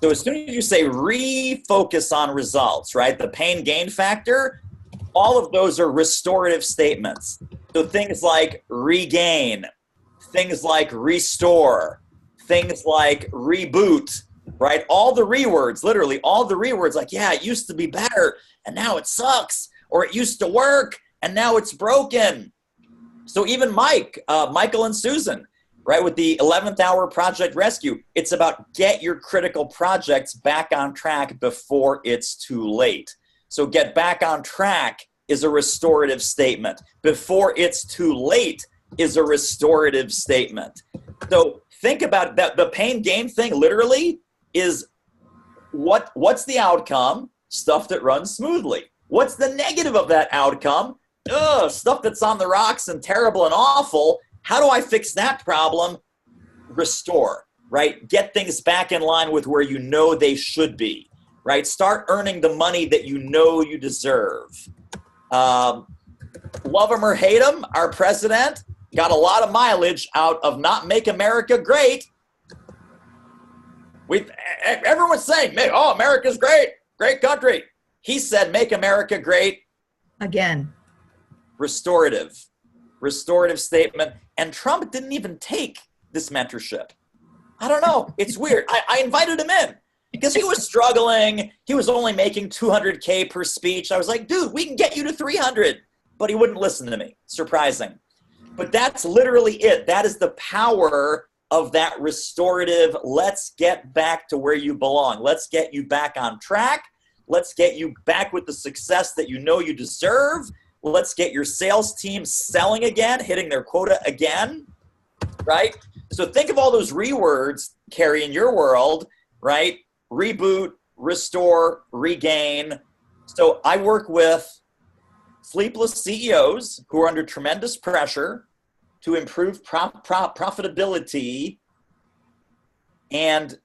So as soon as you say refocus on results, right, the pain gain factor, all of those are restorative statements. So things like regain, things like restore, things like reboot, right? All the words, literally all the words, like, yeah, it used to be better and now it sucks, or it used to work and now it's broken. So even Michael and Susan, right, with the 11th hour project rescue, it's about get your critical projects back on track before it's too late. So get back on track is a restorative statement. Before it's too late is a restorative statement. So think about that. The pain gain thing literally is what's the outcome? Stuff that runs smoothly. What's the negative of that outcome? Stuff that's on the rocks and terrible and awful. How do I fix that problem? Restore, right? Get things back in line with where you know they should be, right? Start earning the money that you know you deserve. Love him or hate him, our president got a lot of mileage out of not make America great. Everyone's saying, oh, America's great, great country. He said, make America great. Again. Restorative statement. And Trump didn't even take this mentorship. I don't know. It's weird. I invited him in because he was struggling. He was only making $200K per speech. I was like, dude, we can get you to 300. But he wouldn't listen to me. Surprising. But that's literally it. That is the power of that restorative. Let's get back to where you belong. Let's get you back on track. Let's get you back with the success that you know you deserve. Let's get your sales team selling again, hitting their quota again, right? So think of all those rewords, Kerri, in your world, right? Reboot, restore, regain. So I work with sleepless CEOs who are under tremendous pressure to improve profitability. And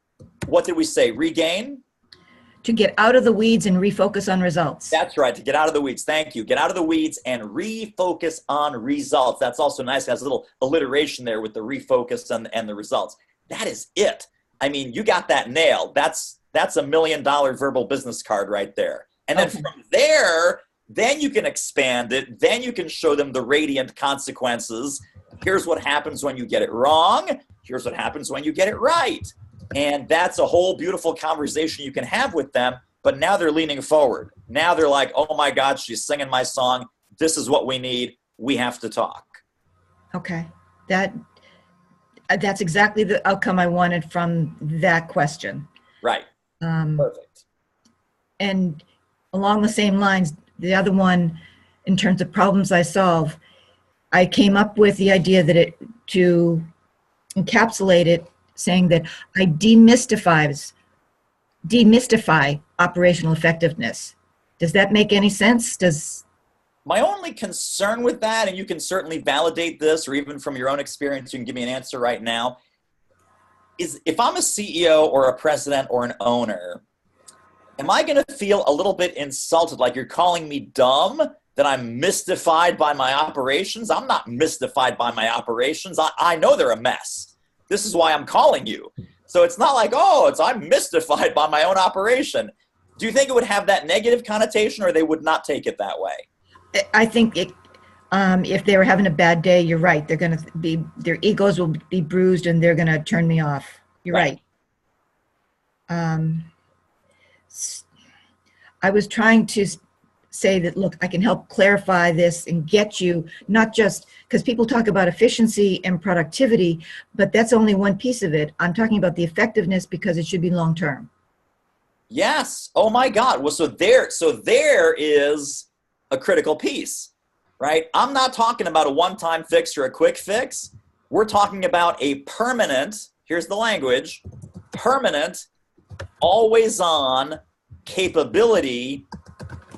what did we say? Regain? To get out of the weeds and refocus on results. That's right, to get out of the weeds. Thank you. Get out of the weeds and refocus on results. That's also nice. It has a little alliteration there with the refocus and the results. That is it. I mean, you got that nailed. That's $1 million verbal business card right there. And then from there, then you can expand it. Then you can show them the radiant consequences. Here's what happens when you get it wrong. Here's what happens when you get it right. And that's a whole beautiful conversation you can have with them. But now they're leaning forward. Now they're like, oh my God, she's singing my song. This is what we need. We have to talk. Okay. That's exactly the outcome I wanted from that question. Right. Perfect. And along the same lines, the other one, in terms of problems I solve, I came up with the idea that to encapsulate it, saying that I demystify operational effectiveness. Does that make any sense? My only concern with that, and you can certainly validate this, or even from your own experience, you can give me an answer right now, is if I'm a CEO or a president or an owner, am I going to feel a little bit insulted, like you're calling me dumb, that I'm mystified by my operations? I'm not mystified by my operations. I know they're a mess. This is why I'm calling you. So it's not like, I'm mystified by my own operation. Do you think it would have that negative connotation, or they would not take it that way? I think if they were having a bad day, you're right. They're going to be, their egos will be bruised and they're going to turn me off. You're right. I was trying to say that, look, I can help clarify this and get you, not just, because people talk about efficiency and productivity, but that's only one piece of it. I'm talking about the effectiveness because it should be long-term. Yes. Oh my God. Well, so there is a critical piece, right? I'm not talking about a one-time fix or a quick fix. We're talking about a permanent, here's the language, permanent, always-on capability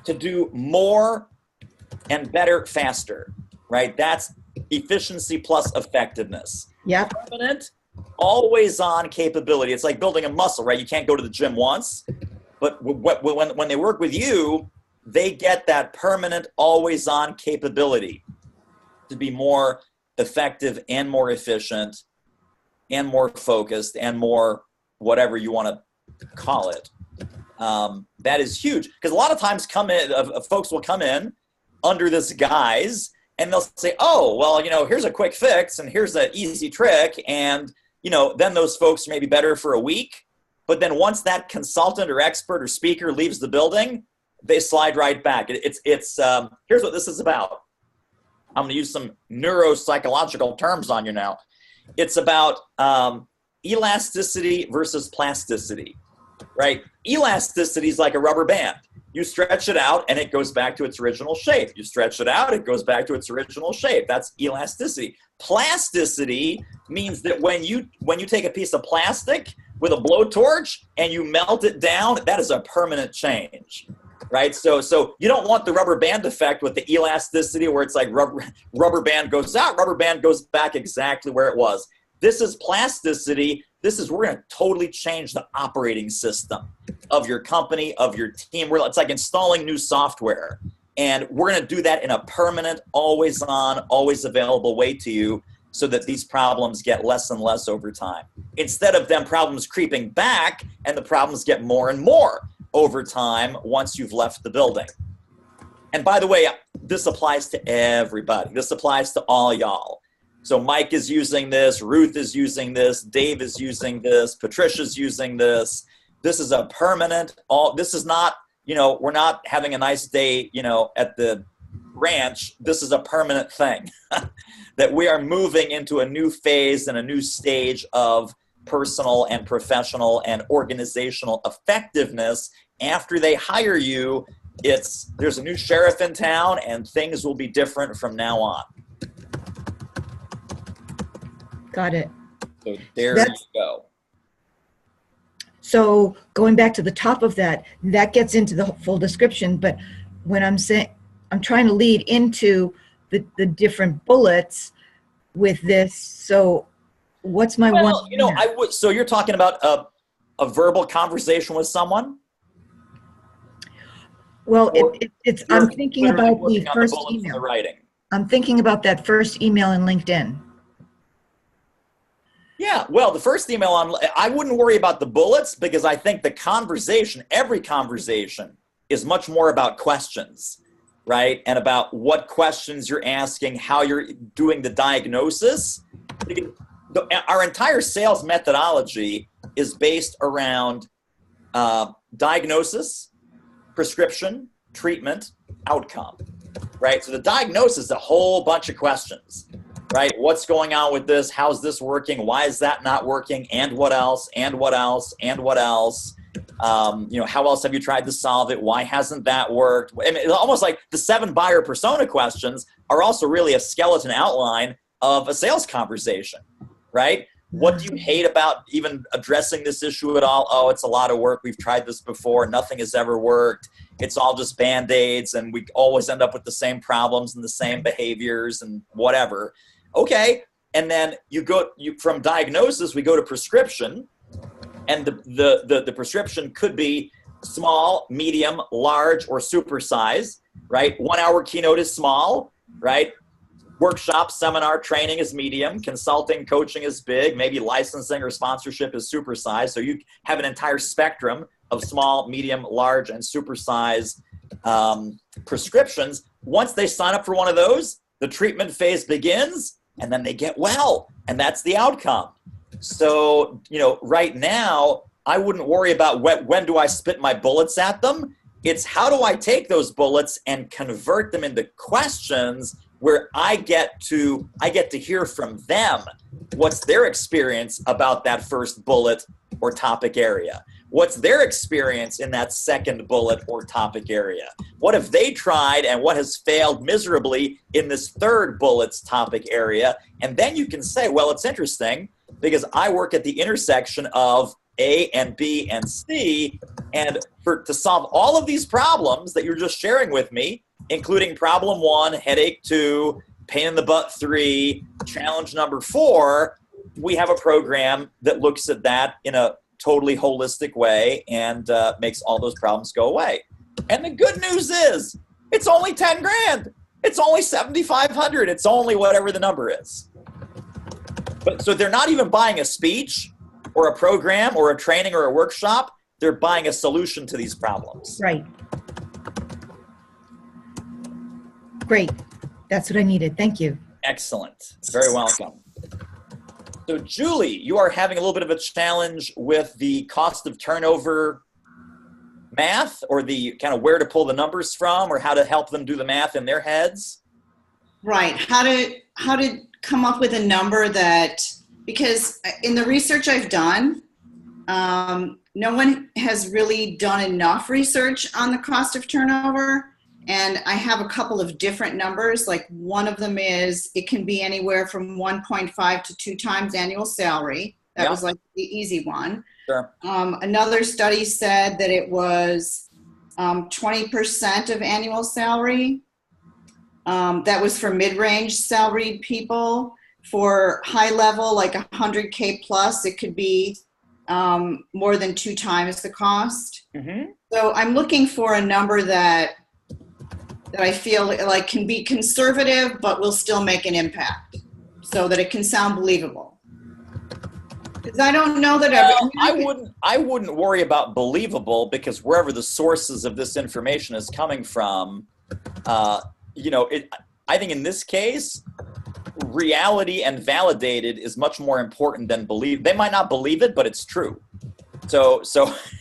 to do more and better faster, right? That's efficiency plus effectiveness. Yeah. Permanent, always-on capability. It's like building a muscle, right? You can't go to the gym once, but when they work with you, they get that permanent, always-on capability to be more effective and more efficient and more focused and more whatever you want to call it. That is huge, because a lot of times folks will come in under this guise and they'll say, here's a quick fix and here's an easy trick, and then those folks may be better for a week, but then once that consultant or expert or speaker leaves the building, they slide right back. It's here's what this is about. I'm going to use some neuropsychological terms on you now. It's about elasticity versus plasticity, right? Elasticity is like a rubber band. You stretch it out and it goes back to its original shape. You stretch it out, it goes back to its original shape. That's elasticity. Plasticity means that when you take a piece of plastic with a blowtorch and you melt it down, that is a permanent change. Right, so you don't want the rubber band effect with the elasticity where it's like rubber band goes out, rubber band goes back exactly where it was. This is plasticity. We're going to totally change the operating system of your company, of your team. It's like installing new software, and we're going to do that in a permanent, always on, always available way to you, so that these problems get less and less over time, instead of them problems creeping back and the problems get more and more over time once you've left the building. And by the way, this applies to everybody. This applies to all y'all. So Mike is using this, Ruth is using this, Dave is using this, Patricia's using this. This is a permanent, this is not, we're not having a nice day, at the ranch. This is a permanent thing that we are moving into a new phase and a new stage of personal and professional and organizational effectiveness. After they hire you, there's a new sheriff in town and things will be different from now on. Got it. So there you go. So going back to the top of that gets into the full description, but when I'm saying, I'm trying to lead into the different bullets with this. So what's my one? So you're talking about a verbal conversation with someone? Well, I'm thinking about the first email. I'm thinking about that first email in LinkedIn. Yeah, well, the first email I wouldn't worry about the bullets, because I think the conversation, every conversation, is much more about questions, right? And about what questions you're asking, how you're doing the diagnosis. Our entire sales methodology is based around diagnosis, prescription, treatment, outcome, right? So the diagnosis is a whole bunch of questions, right? What's going on with this? How's this working? Why is that not working? And what else? And what else? And what else? How else have you tried to solve it? Why hasn't that worked? I mean, it's almost like the 7 buyer persona questions are also really a skeleton outline of a sales conversation, right? What do you hate about even addressing this issue at all? Oh, it's a lot of work. We've tried this before. Nothing has ever worked. It's all just Band-Aids, and we always end up with the same problems and the same behaviors and whatever. Okay. And then from diagnosis, we go to prescription, and the prescription could be small, medium, large, or supersize, right? 1 hour keynote is small, right? Workshop, seminar, training is medium, consulting, coaching is big, maybe licensing or sponsorship is supersize. So you have an entire spectrum of small, medium, large, and supersize prescriptions. Once they sign up for one of those, the treatment phase begins, and then they get well, and that's the outcome. So, right now, I wouldn't worry about when do I spit my bullets at them. It's how do I take those bullets and convert them into questions where I get to hear from them what's their experience about that first bullet or topic area. What's their experience in that second bullet or topic area? What have they tried and what has failed miserably in this third bullet's topic area? And then you can say, well, it's interesting because I work at the intersection of A and B and C, and to solve all of these problems that you're just sharing with me, including problem 1, headache 2, pain in the butt 3, challenge number 4, we have a program that looks at that in a totally holistic way and makes all those problems go away. And the good news is it's only 10 grand. It's only 7,500. It's only whatever the number is. But so they're not even buying a speech or a program or a training or a workshop. They're buying a solution to these problems. Right. Great. That's what I needed. Thank you. Excellent. Very welcome. So Julie, you are having a little bit of a challenge with the cost of turnover math, or the kind of where to pull the numbers from, or how to help them do the math in their heads. Right. How to come up with a number that, because in the research I've done, no one has really done enough research on the cost of turnover. And I have a couple of different numbers. Like one of them is, it can be anywhere from 1.5 to 2 times annual salary. That was like the easy one. Sure. Another study said that it was 20% of annual salary. That was for mid-range salaried people. For high level, like 100K plus, it could be more than 2 times the cost. Mm-hmm. So I'm looking for a number that I feel like can be conservative, but will still make an impact, so that it can sound believable. Because I don't know that I wouldn't worry about believable, because wherever the sources of this information is coming from, I think in this case, reality and validated is much more important than believe. They might not believe it, but it's true. So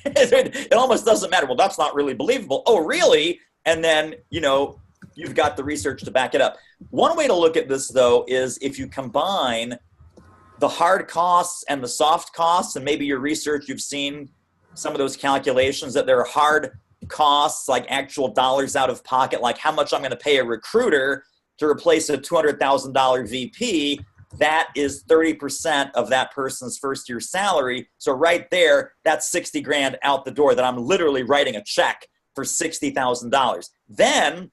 it almost doesn't matter. Well, that's not really believable. Oh, really? And then, you've got the research to back it up. One way to look at this, though, is if you combine the hard costs and the soft costs, and maybe your research, you've seen some of those calculations that there are hard costs, like actual dollars out of pocket, like how much I'm going to pay a recruiter to replace a $200,000 VP. That is 30% of that person's first year salary. So right there, that's 60 grand out the door that I'm literally writing a check for $60,000. Then,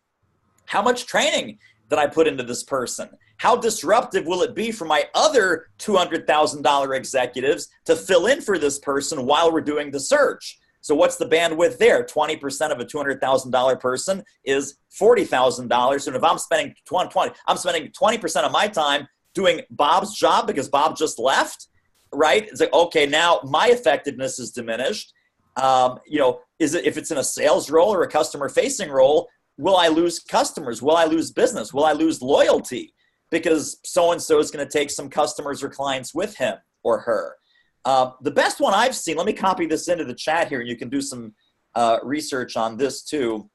how much training did I put into this person? How disruptive will it be for my other $200,000 executives to fill in for this person while we're doing the search? So what's the bandwidth there? 20% of a $200,000 person is $40,000. And if I'm spending 20% of my time doing Bob's job because Bob just left, right? It's like, okay, now my effectiveness is diminished. If it's in a sales role or a customer facing role, will I lose customers? Will I lose business? Will I lose loyalty? Because so-and-so is going to take some customers or clients with him or her. The best one I've seen, let me copy this into the chat here. You can do some research on this too.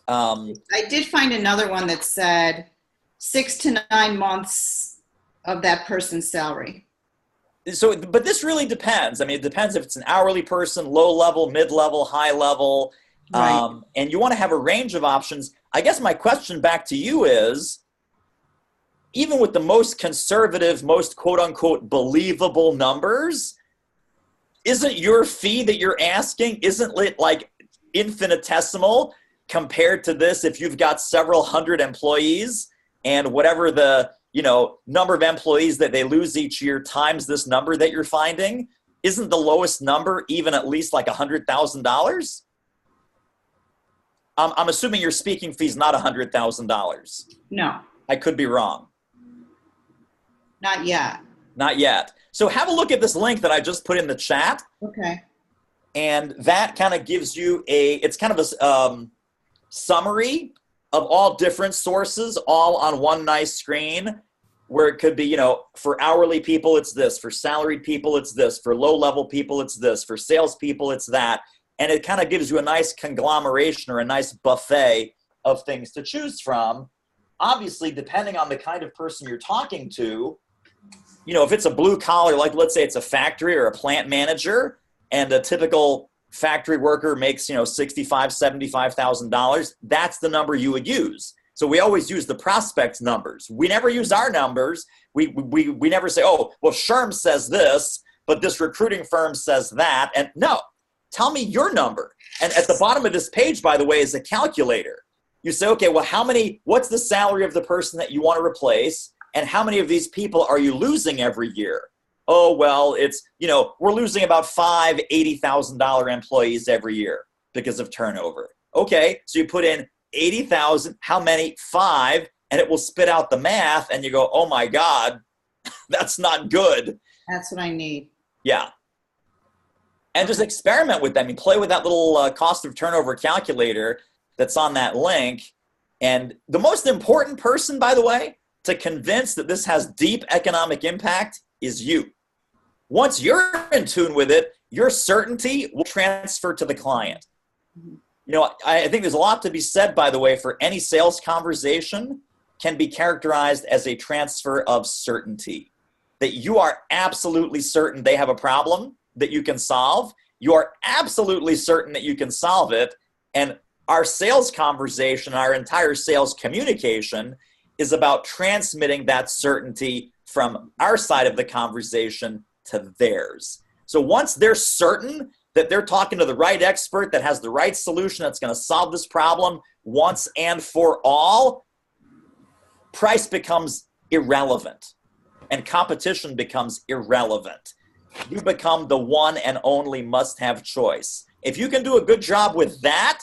I did find another one that said 6 to 9 months of that person's salary. So, but this really depends. I mean, it depends if it's an hourly person, low level, mid level, high level, right. And you want to have a range of options. I guess my question back to you is, even with the most conservative, most quote unquote believable numbers, isn't your fee that you're asking, isn't it like infinitesimal compared to this if you've got several hundred employees and whatever the, you know, number of employees that they lose each year times this number that you're finding? Isn't the lowest number even at least like $100,000? I'm assuming your speaking fee is not $100,000. No, I could be wrong. not yet. Not yet. So have a look at this link that I just put in the chat. Okay. And that kind of gives you it's kind of a summary of all different sources, all on one nice screen, where it could be, you know, for hourly people, it's this. For salaried people, it's this. For low-level people, it's this. For salespeople, it's that. And it kind of gives you a nice conglomeration or a nice buffet of things to choose from. Obviously, depending on the kind of person you're talking to, you know, if it's a blue collar, like let's say it's a factory or a plant manager, and a typical factory worker makes, you know, $65,000, $75,000, that's the number you would use. So we always use the prospect numbers. We never use our numbers. We never say, oh, well, Sherm says this, but this recruiting firm says that. And no, tell me your number. And at the bottom of this page, by the way, is a calculator. You say, okay, well, what's the salary of the person that you want to replace? And how many of these people are you losing every year? Oh, well, it's, you know, we're losing about 5 $80,000 employees every year because of turnover. Okay, so you put in 80,000, how many? 5, and it will spit out the math, and you go, oh my God, that's not good. That's what I need. Yeah. And just experiment with them. You play with that little cost of turnover calculator that's on that link. And the most important person, by the way, to convince that this has deep economic impact is you. Once you're in tune with it, your certainty will transfer to the client. You know, I think there's a lot to be said, by the way, for any sales conversation can be characterized as a transfer of certainty. That you are absolutely certain they have a problem that you can solve. You are absolutely certain that you can solve it. And our sales conversation, our entire sales communication is about transmitting that certainty from our side of the conversation to theirs. So once they're certain that they're talking to the right expert that has the right solution that's going to solve this problem once and for all, price becomes irrelevant and competition becomes irrelevant. You become the one and only must-have choice. If you can do a good job with that,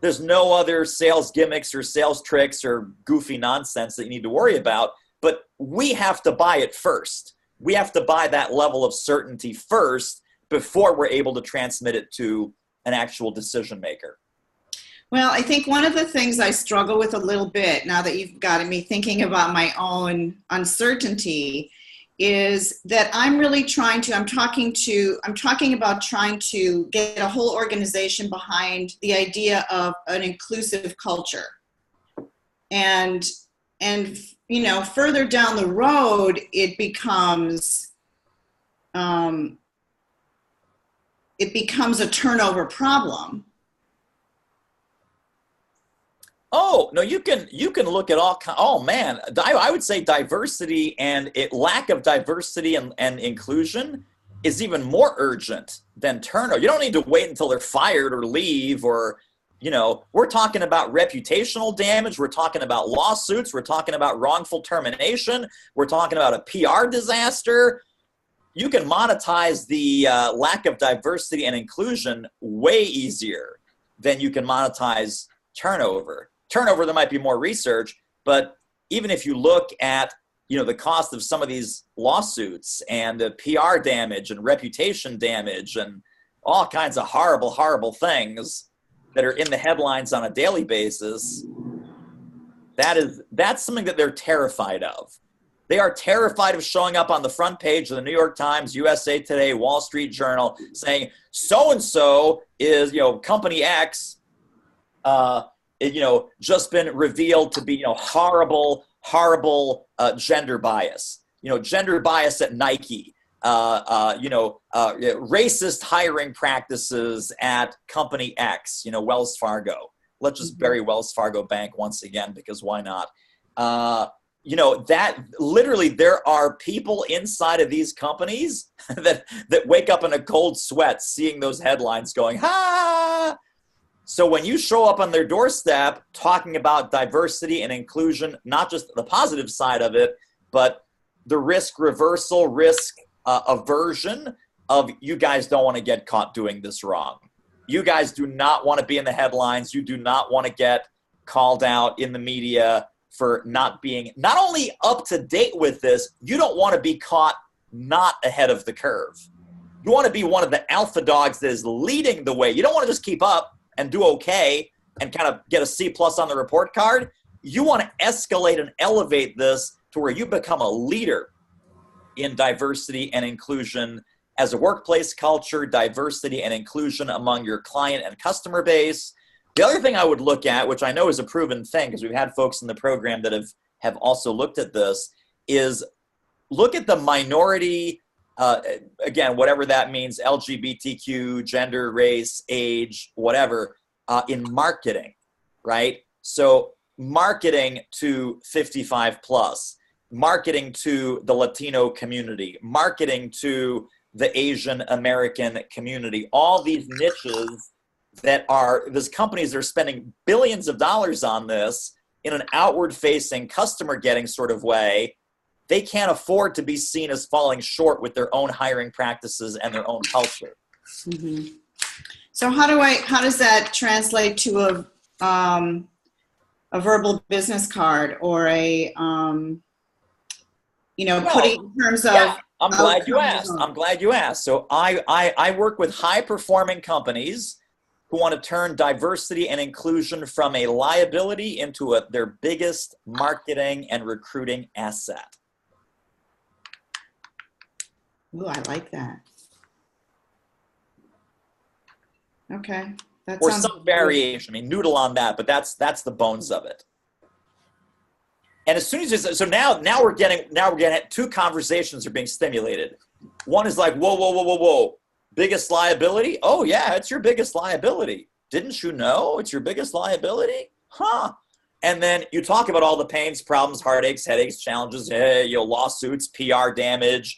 there's no other sales gimmicks or sales tricks or goofy nonsense that you need to worry about. But we have to buy it first. We have to buy that level of certainty first before we're able to transmit it to an actual decision maker. Well, I think one of the things I struggle with a little bit now that you've gotten me thinking about my own uncertainty is that I'm really I'm talking about trying to get a whole organization behind the idea of an inclusive culture. And you know, further down the road, it becomes a turnover problem. Oh, no, you can look at all, oh man, I would say diversity and lack of diversity and inclusion is even more urgent than turnover. You don't need to wait until they're fired or leave or, you know, we're talking about reputational damage. We're talking about lawsuits. We're talking about wrongful termination. We're talking about a PR disaster. You can monetize the lack of diversity and inclusion way easier than you can monetize turnover. Turnover, there might be more research, but even if you look at, you know, the cost of some of these lawsuits and the PR damage and reputation damage and all kinds of horrible, horrible things that are in the headlines on a daily basis, that's something that they're terrified of. They are terrified of showing up on the front page of the New York Times, USA Today, Wall Street Journal, saying so-and-so is, you know, company X, you know, just been revealed to be, you know, horrible, horrible gender bias. You know, gender bias at Nike. You know, racist hiring practices at company X, you know, Wells Fargo. Let's just bury Wells Fargo Bank once again, because why not? you know, that literally there are people inside of these companies that wake up in a cold sweat seeing those headlines going, ha! So when you show up on their doorstep talking about diversity and inclusion, not just the positive side of it, but the risk reversal, risk aversion of you guys don't want to get caught doing this wrong. You guys do not want to be in the headlines. You do not want to get called out in the media for not being not only up to date with this, you don't want to be caught not ahead of the curve. You want to be one of the alpha dogs that is leading the way. You don't want to just keep up and do okay and kind of get a C+ on the report card. You want to escalate and elevate this to where you become a leader in diversity and inclusion as a workplace culture, diversity and inclusion among your client and customer base. The other thing I would look at, which I know is a proven thing because we've had folks in the program that have also looked at this, is look at the minority, again, whatever that means, LGBTQ, gender, race, age, whatever, in marketing, right? So marketing to 55 plus, marketing to the Latino community, marketing to the Asian American community, all these niches that are, these companies are spending billions of dollars on this in an outward facing customer getting sort of way. They can't afford to be seen as falling short with their own hiring practices and their own culture. Mm-hmm. So how does that translate to a verbal business card or a, putting in terms of, yeah, I'm glad you asked. So I work with high performing companies who want to turn diversity and inclusion from a liability into their biggest marketing and recruiting asset. Ooh, I like that. Okay. Or some variation. I mean, noodle on that, but that's the bones of it. And as soon as so now we're getting two conversations are being stimulated. One is like, whoa. Biggest liability? Oh yeah, it's your biggest liability. Didn't you know it's your biggest liability? Huh. And then you talk about all the pains, problems, heartaches, headaches, challenges, lawsuits, PR damage,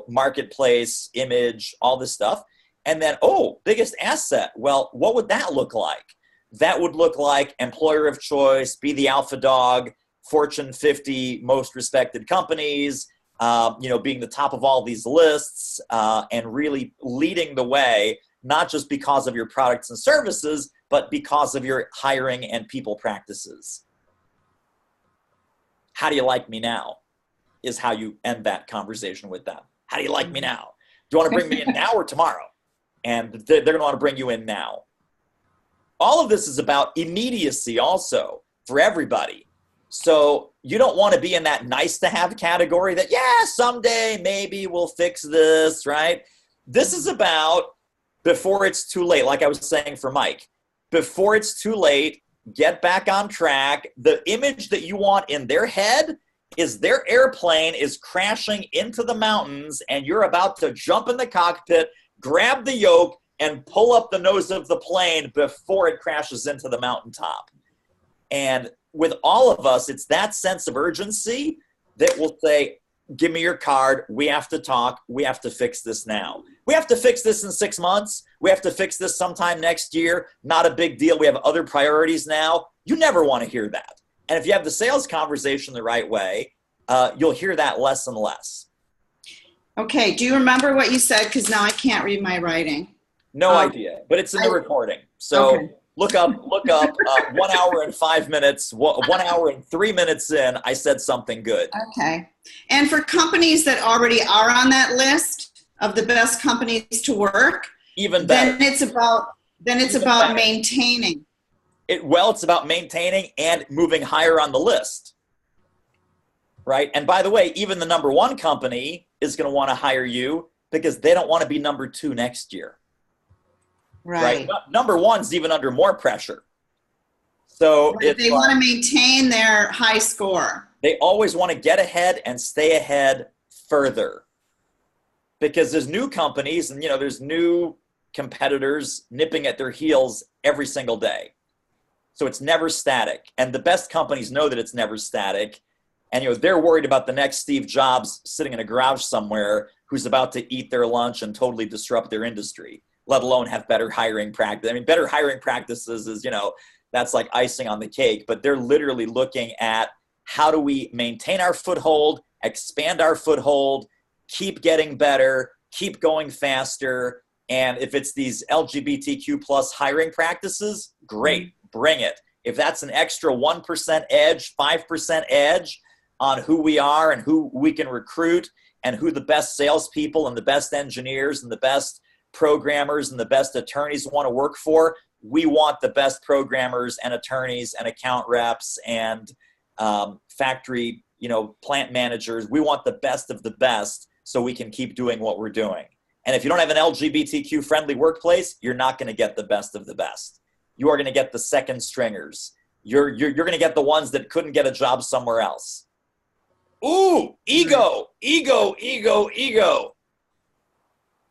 marketplace, image, all this stuff. And then, biggest asset. Well, what would that look like? That would look like employer of choice, be the alpha dog, Fortune 50 most respected companies, being the top of all these lists, and really leading the way, not just because of your products and services, but because of your hiring and people practices. How do you like me now? Is how you end that conversation with them. How do you like me now? Do you want to bring me in now or tomorrow? And they're going to want to bring you in now. All of this is about immediacy also for everybody. So you don't want to be in that nice to have category that, yeah, someday maybe we'll fix this, right? This is about before it's too late, like I was saying for Mike. Before it's too late, get back on track. The image that you want in their head is their airplane is crashing into the mountains and you're about to jump in the cockpit, grab the yoke, and pull up the nose of the plane before it crashes into the mountaintop. And with all of us, it's that sense of urgency that will say, give me your card. We have to talk. We have to fix this now. We have to fix this in 6 months. We have to fix this sometime next year. Not a big deal. We have other priorities now. You never want to hear that. And if you have the sales conversation the right way, you'll hear that less and less. Okay. Do you remember what you said? Because now I can't read my writing. No idea, but it's in the recording. So okay. Look up 1 hour and 5 minutes, 1 hour and 3 minutes in, I said something good. Okay. And for companies that already are on that list of the best companies to work, even better. Then it's about maintaining. It's about maintaining and moving higher on the list. Right? And by the way, even the number one company is going to want to hire you because they don't want to be number 2 next year. Right. Number one's even under more pressure. So they want to maintain their high score. They always want to get ahead and stay ahead further because there's new companies and, there's new competitors nipping at their heels every single day. So it's never static. And the best companies know that it's never static. And, they're worried about the next Steve Jobs sitting in a garage somewhere who's about to eat their lunch and totally disrupt their industry, let alone have better hiring practice. I mean, better hiring practices is, that's like icing on the cake, but they're literally looking at how do we maintain our foothold, expand our foothold, keep getting better, keep going faster. And if it's these LGBTQ plus hiring practices, great, bring it. If that's an extra 1% edge, 5% edge on who we are and who we can recruit and who the best salespeople and the best engineers and the best programmers and the best attorneys want to work for, we want the best programmers and attorneys and account reps and factory, plant managers. We want the best of the best so we can keep doing what we're doing. And if you don't have an LGBTQ friendly workplace, you're not going to get the best of the best. You are going to get the second stringers. You're going to get the ones that couldn't get a job somewhere else. Ooh, ego.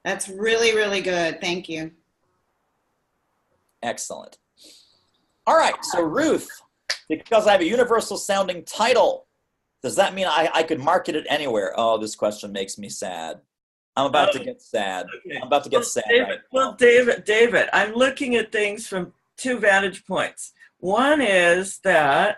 That's really, really good. Thank you. Excellent. All right, so Ruth, because I have a universal sounding title, does that mean I could market it anywhere? Oh, this question makes me sad. I'm about to get sad. Okay. I'm about to get sad. David, right well, David, I'm looking at things from 2 vantage points. One is that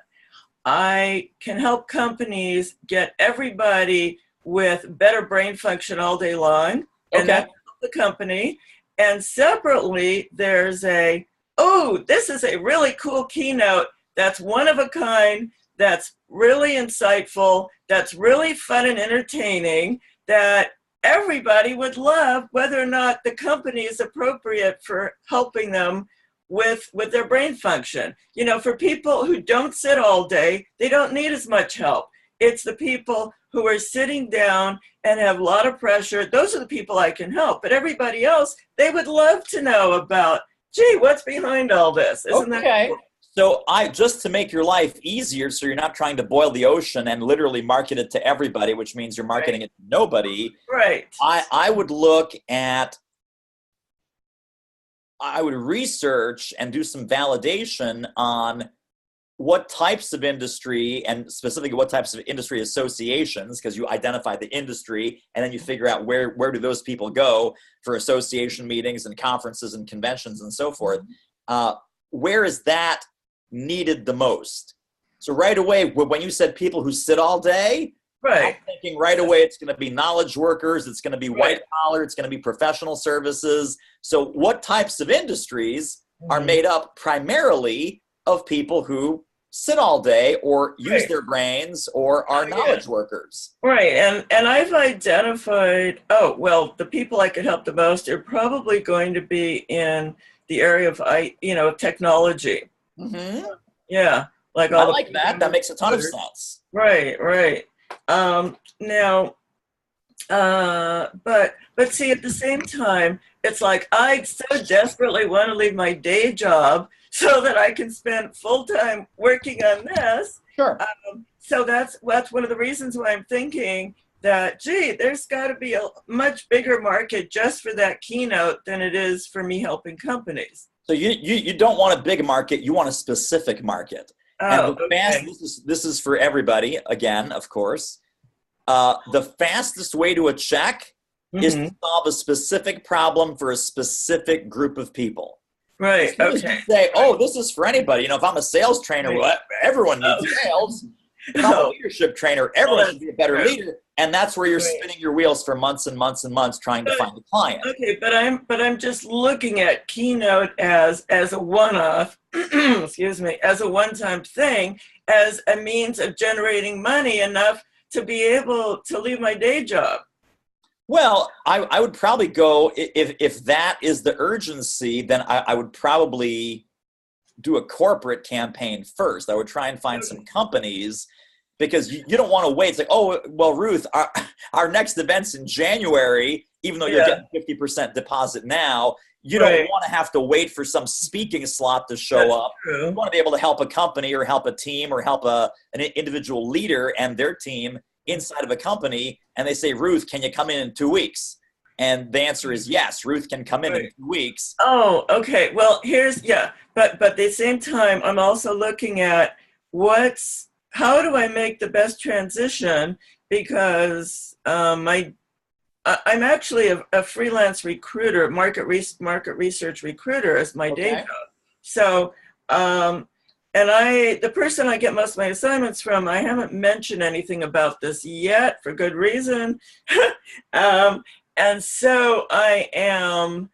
I can help companies get everybody with better brain function all day long, and that's the company. And separately, there's this is a really cool keynote that's one of a kind, that's really insightful, that's really fun and entertaining, that everybody would love, whether or not the company is appropriate for helping them with their brain function. For people who don't sit all day, they don't need as much help. It's the people who are sitting down and have a lot of pressure. Those are the people I can help. But everybody else, they would love to know about, gee, what's behind all this? Isn't that cool? So just to make your life easier, so you're not trying to boil the ocean and literally market it to everybody, which means you're marketing it to nobody. Right. I would research and do some validation on what types of industry, and specifically what types of industry associations, because you identify the industry and then you figure out where do those people go for association meetings and conferences and conventions and so forth. Where is that needed the most? So right away, when you said people who sit all day, right, I'm thinking right away it's going to be knowledge workers, it's going to be white collar, it's going to be professional services. So what types of industries are made up primarily of people who sit all day or use their brains or are knowledge workers? Right, and I've identified, the people I could help the most are probably going to be in the area of technology. Mm-hmm. Yeah, like I like that. That makes a ton of sense. Right. Now, but see, at the same time, it's like I so desperately want to leave my day job so that I can spend full time working on this. Sure. So that's one of the reasons why I'm thinking that, gee, there's got to be a much bigger market just for that keynote than it is for me helping companies. So you don't want a big market, you want a specific market. This is for everybody, again, of course. The fastest way to a check is to solve a specific problem for a specific group of people. Right, okay. Say, this is for anybody. If I'm a sales trainer, everyone needs sales. If I'm a leadership trainer, everyone should be a better leader. And that's where you're spinning your wheels for months and months and months trying to find a client. Okay, but I'm just looking at keynote as a one-off, excuse me, as a one-time thing, as a means of generating money enough to be able to leave my day job. Well, I would probably go, if that is the urgency, then I would probably do a corporate campaign first. I would try and find some companies, because you don't want to wait. It's like, Ruth, our next event's in January, even though you're getting 50% deposit now, you don't want to have to wait for some speaking slot to show up. True. You want to be able to help a company or help a team or help an individual leader and their team inside of a company, and they say, Ruth, can you come in 2 weeks? And the answer is yes, Ruth can come in 2 weeks. Oh, okay. Well, but at the same time, I'm also looking at how do I make the best transition? Because I'm actually a freelance recruiter, market research recruiter as my day job. So, and the person I get most of my assignments from, I haven't mentioned anything about this yet for good reason. And so I'm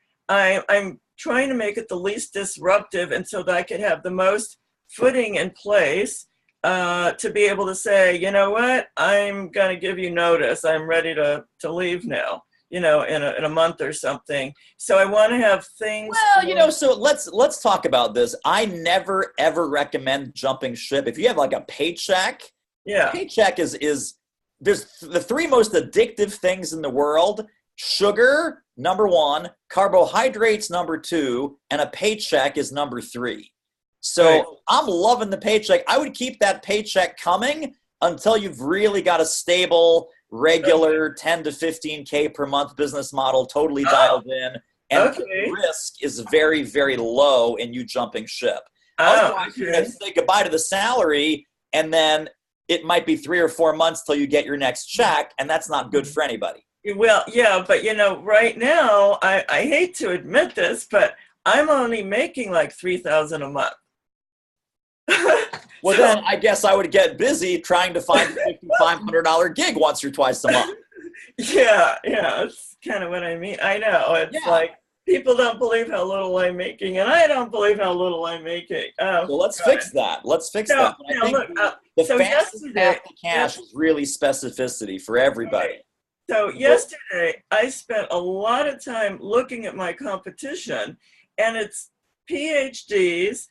trying to make it the least disruptive, and so that I could have the most footing in place to be able to say, you know what, I'm going to give you notice. I'm ready to leave now, in a month or something. So I want to have things. Well, so let's talk about this. I never, ever recommend jumping ship. If you have like a paycheck, paycheck is there's the three most addictive things in the world: sugar, number one, carbohydrates, number two, and a paycheck is number three. So I'm loving the paycheck. I would keep that paycheck coming until you've really got a stable, regular 10 to 15K per month business model totally dialed in. And the risk is very, very low in you jumping ship. Otherwise, you're going to say goodbye to the salary, and then it might be 3 or 4 months till you get your next check, and that's not good for anybody. Well, yeah, but right now, I hate to admit this, but I'm only making like $3,000 a month. Well, then I guess I would get busy trying to find a $500 gig once or twice a month. Yeah, that's kind of what I mean. I know. It's like people don't believe how little I'm making, and I don't believe how little I'm making. So let's fix that. Let's fix that. I think the fastest path to cash is really specificity for everybody. So yesterday, I spent a lot of time looking at my competition, and it's PhDs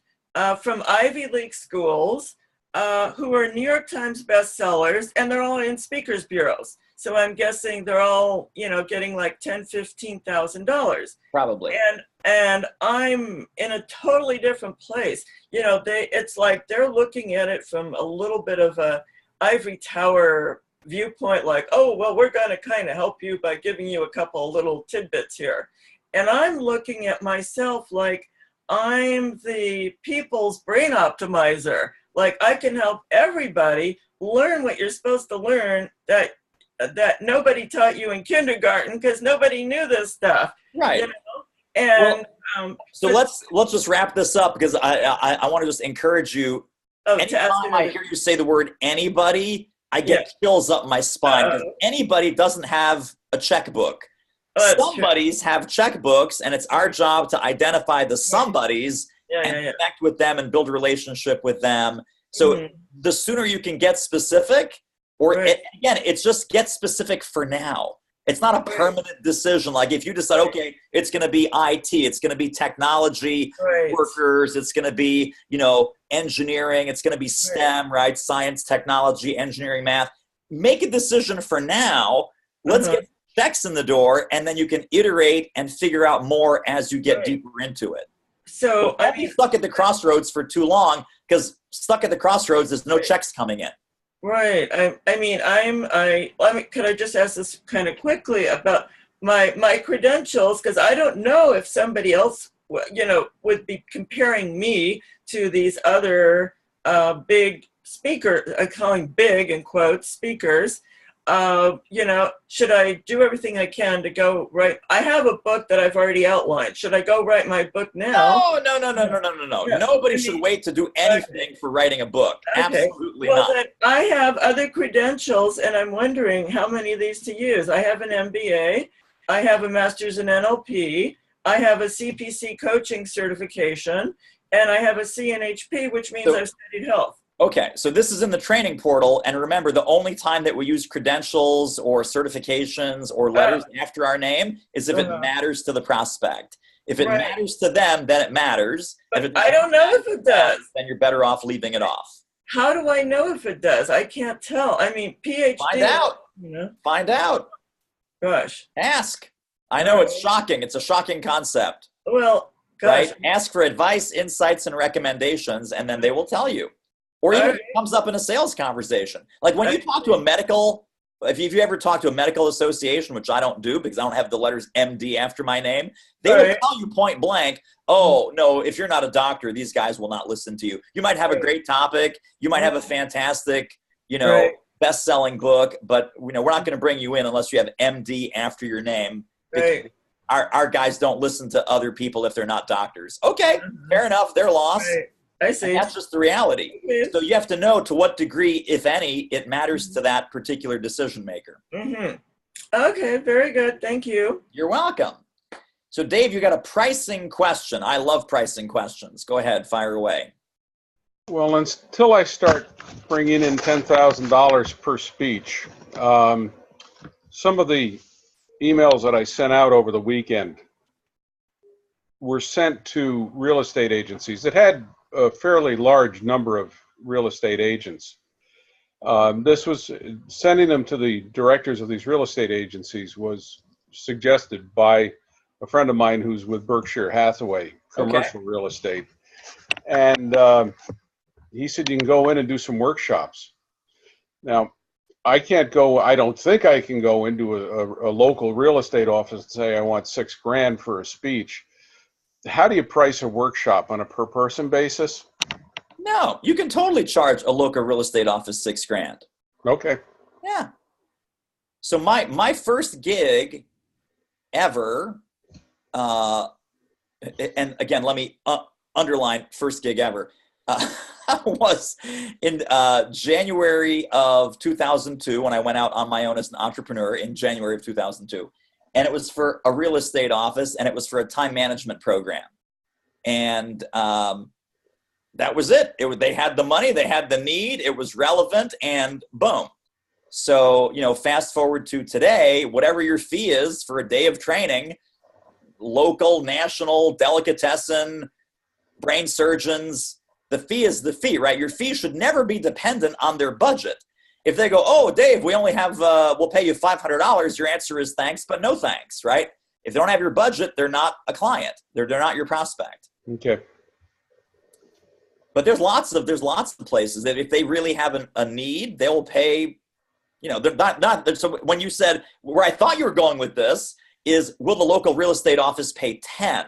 from Ivy League schools who are New York Times bestsellers, and they're all in speakers bureaus. So I'm guessing they're all, getting like $10,000, $15,000. Probably. And I'm in a totally different place. It's like they're looking at it from a little bit of a ivory tower viewpoint, like, oh, well, we're going to kind of help you by giving you a couple little tidbits here. And I'm looking at myself like I'm the people's brain optimizer. Like I can help everybody learn what you're supposed to learn that nobody taught you in kindergarten because nobody knew this stuff. Right. And so let's just wrap this up, because I want to just encourage you. Anytime I hear you say the word anybody, I get chills up my spine, because anybody doesn't have a checkbook. Somebodies have checkbooks, and it's our job to identify the somebodies and connect with them and build a relationship with them. So the sooner you can get specific, it's just get specific for now. It's not a permanent decision. Like if you decide, okay, it's going to be IT, it's going to be technology workers, it's going to be, engineering, it's going to be STEM, right? Science, technology, engineering, math. Make a decision for now. Let's get checks in the door, and then you can iterate and figure out more as you get deeper into it. So don't be stuck at the crossroads for too long, because stuck at the crossroads, there's no checks coming in. Right. Could I just ask this kind of quickly about my credentials? Because I don't know if somebody else, would be comparing me to these other big speakers. I call them big in quotes speakers. Should I do everything I can to go write? I have a book that I've already outlined. Should I go write my book now? No. Yeah. Nobody should wait to do anything for writing a book. Absolutely not. Then I have other credentials, and I'm wondering how many of these to use. I have an MBA. I have a master's in NLP. I have a CPC coaching certification, and I have a CNHP, which means I've studied health. Okay, so this is in the training portal, and remember, the only time that we use credentials or certifications or letters after our name is if it matters to the prospect. If it matters to them, then it matters. But I don't know if it does. Then you're better off leaving it off. How do I know if it does? I can't tell. I mean, PhD. Find out. Find out. Gosh. Ask. I know it's shocking. It's a shocking concept. Well, gosh. Right? Ask for advice, insights, and recommendations, and then they will tell you. Or even if it comes up in a sales conversation. Like when you talk to a medical if you ever talk to a medical association, which I don't do because I don't have the letters MD after my name, they will tell you point blank, oh, no, if you're not a doctor, these guys will not listen to you. You might have a great topic. You might have a fantastic, best-selling book, but we're not going to bring you in unless you have MD after your name. Right. Our guys don't listen to other people if they're not doctors. Okay, fair enough. They're lost. Right. I see. And that's just the reality. Okay. So you have to know to what degree, if any, it matters to that particular decision maker. Mm-hmm. Okay, very good. Thank you. You're welcome. So Dave, you got a pricing question. I love pricing questions. Go ahead, fire away. Well, until I start bringing in $10,000 per speech, some of the emails that I sent out over the weekend were sent to real estate agencies that had a fairly large number of real estate agents. This was sending them to the directors of these real estate agencies was suggested by a friend of mine who's with Berkshire Hathaway commercial real estate. And he said, you can go in and do some workshops. Now, I don't think I can go into a local real estate office and say, I want $6,000 for a speech. How do you price a workshop, on a per person basis? No, you can totally charge a local real estate office $6,000. Okay. Yeah. So my first gig ever, and again, let me underline first gig ever, was in January of 2002 when I went out on my own as an entrepreneur in January of 2002. And it was for a real estate office, and it was for a time management program. And that was it. They had the money, they had the need, it was relevant, and boom. So, fast forward to today, whatever your fee is for a day of training, local, national, delicatessen, brain surgeons, the fee is the fee, right? Your fee should never be dependent on their budget. If they go, oh, Dave, we only have, we'll pay you $500, your answer is thanks, but no thanks, right? If they don't have your budget, they're not a client. They're not your prospect. Okay. But there's lots of places that if they really have a need, they'll pay, they're not, so when you said, where I thought you were going with this is, will the local real estate office pay 10?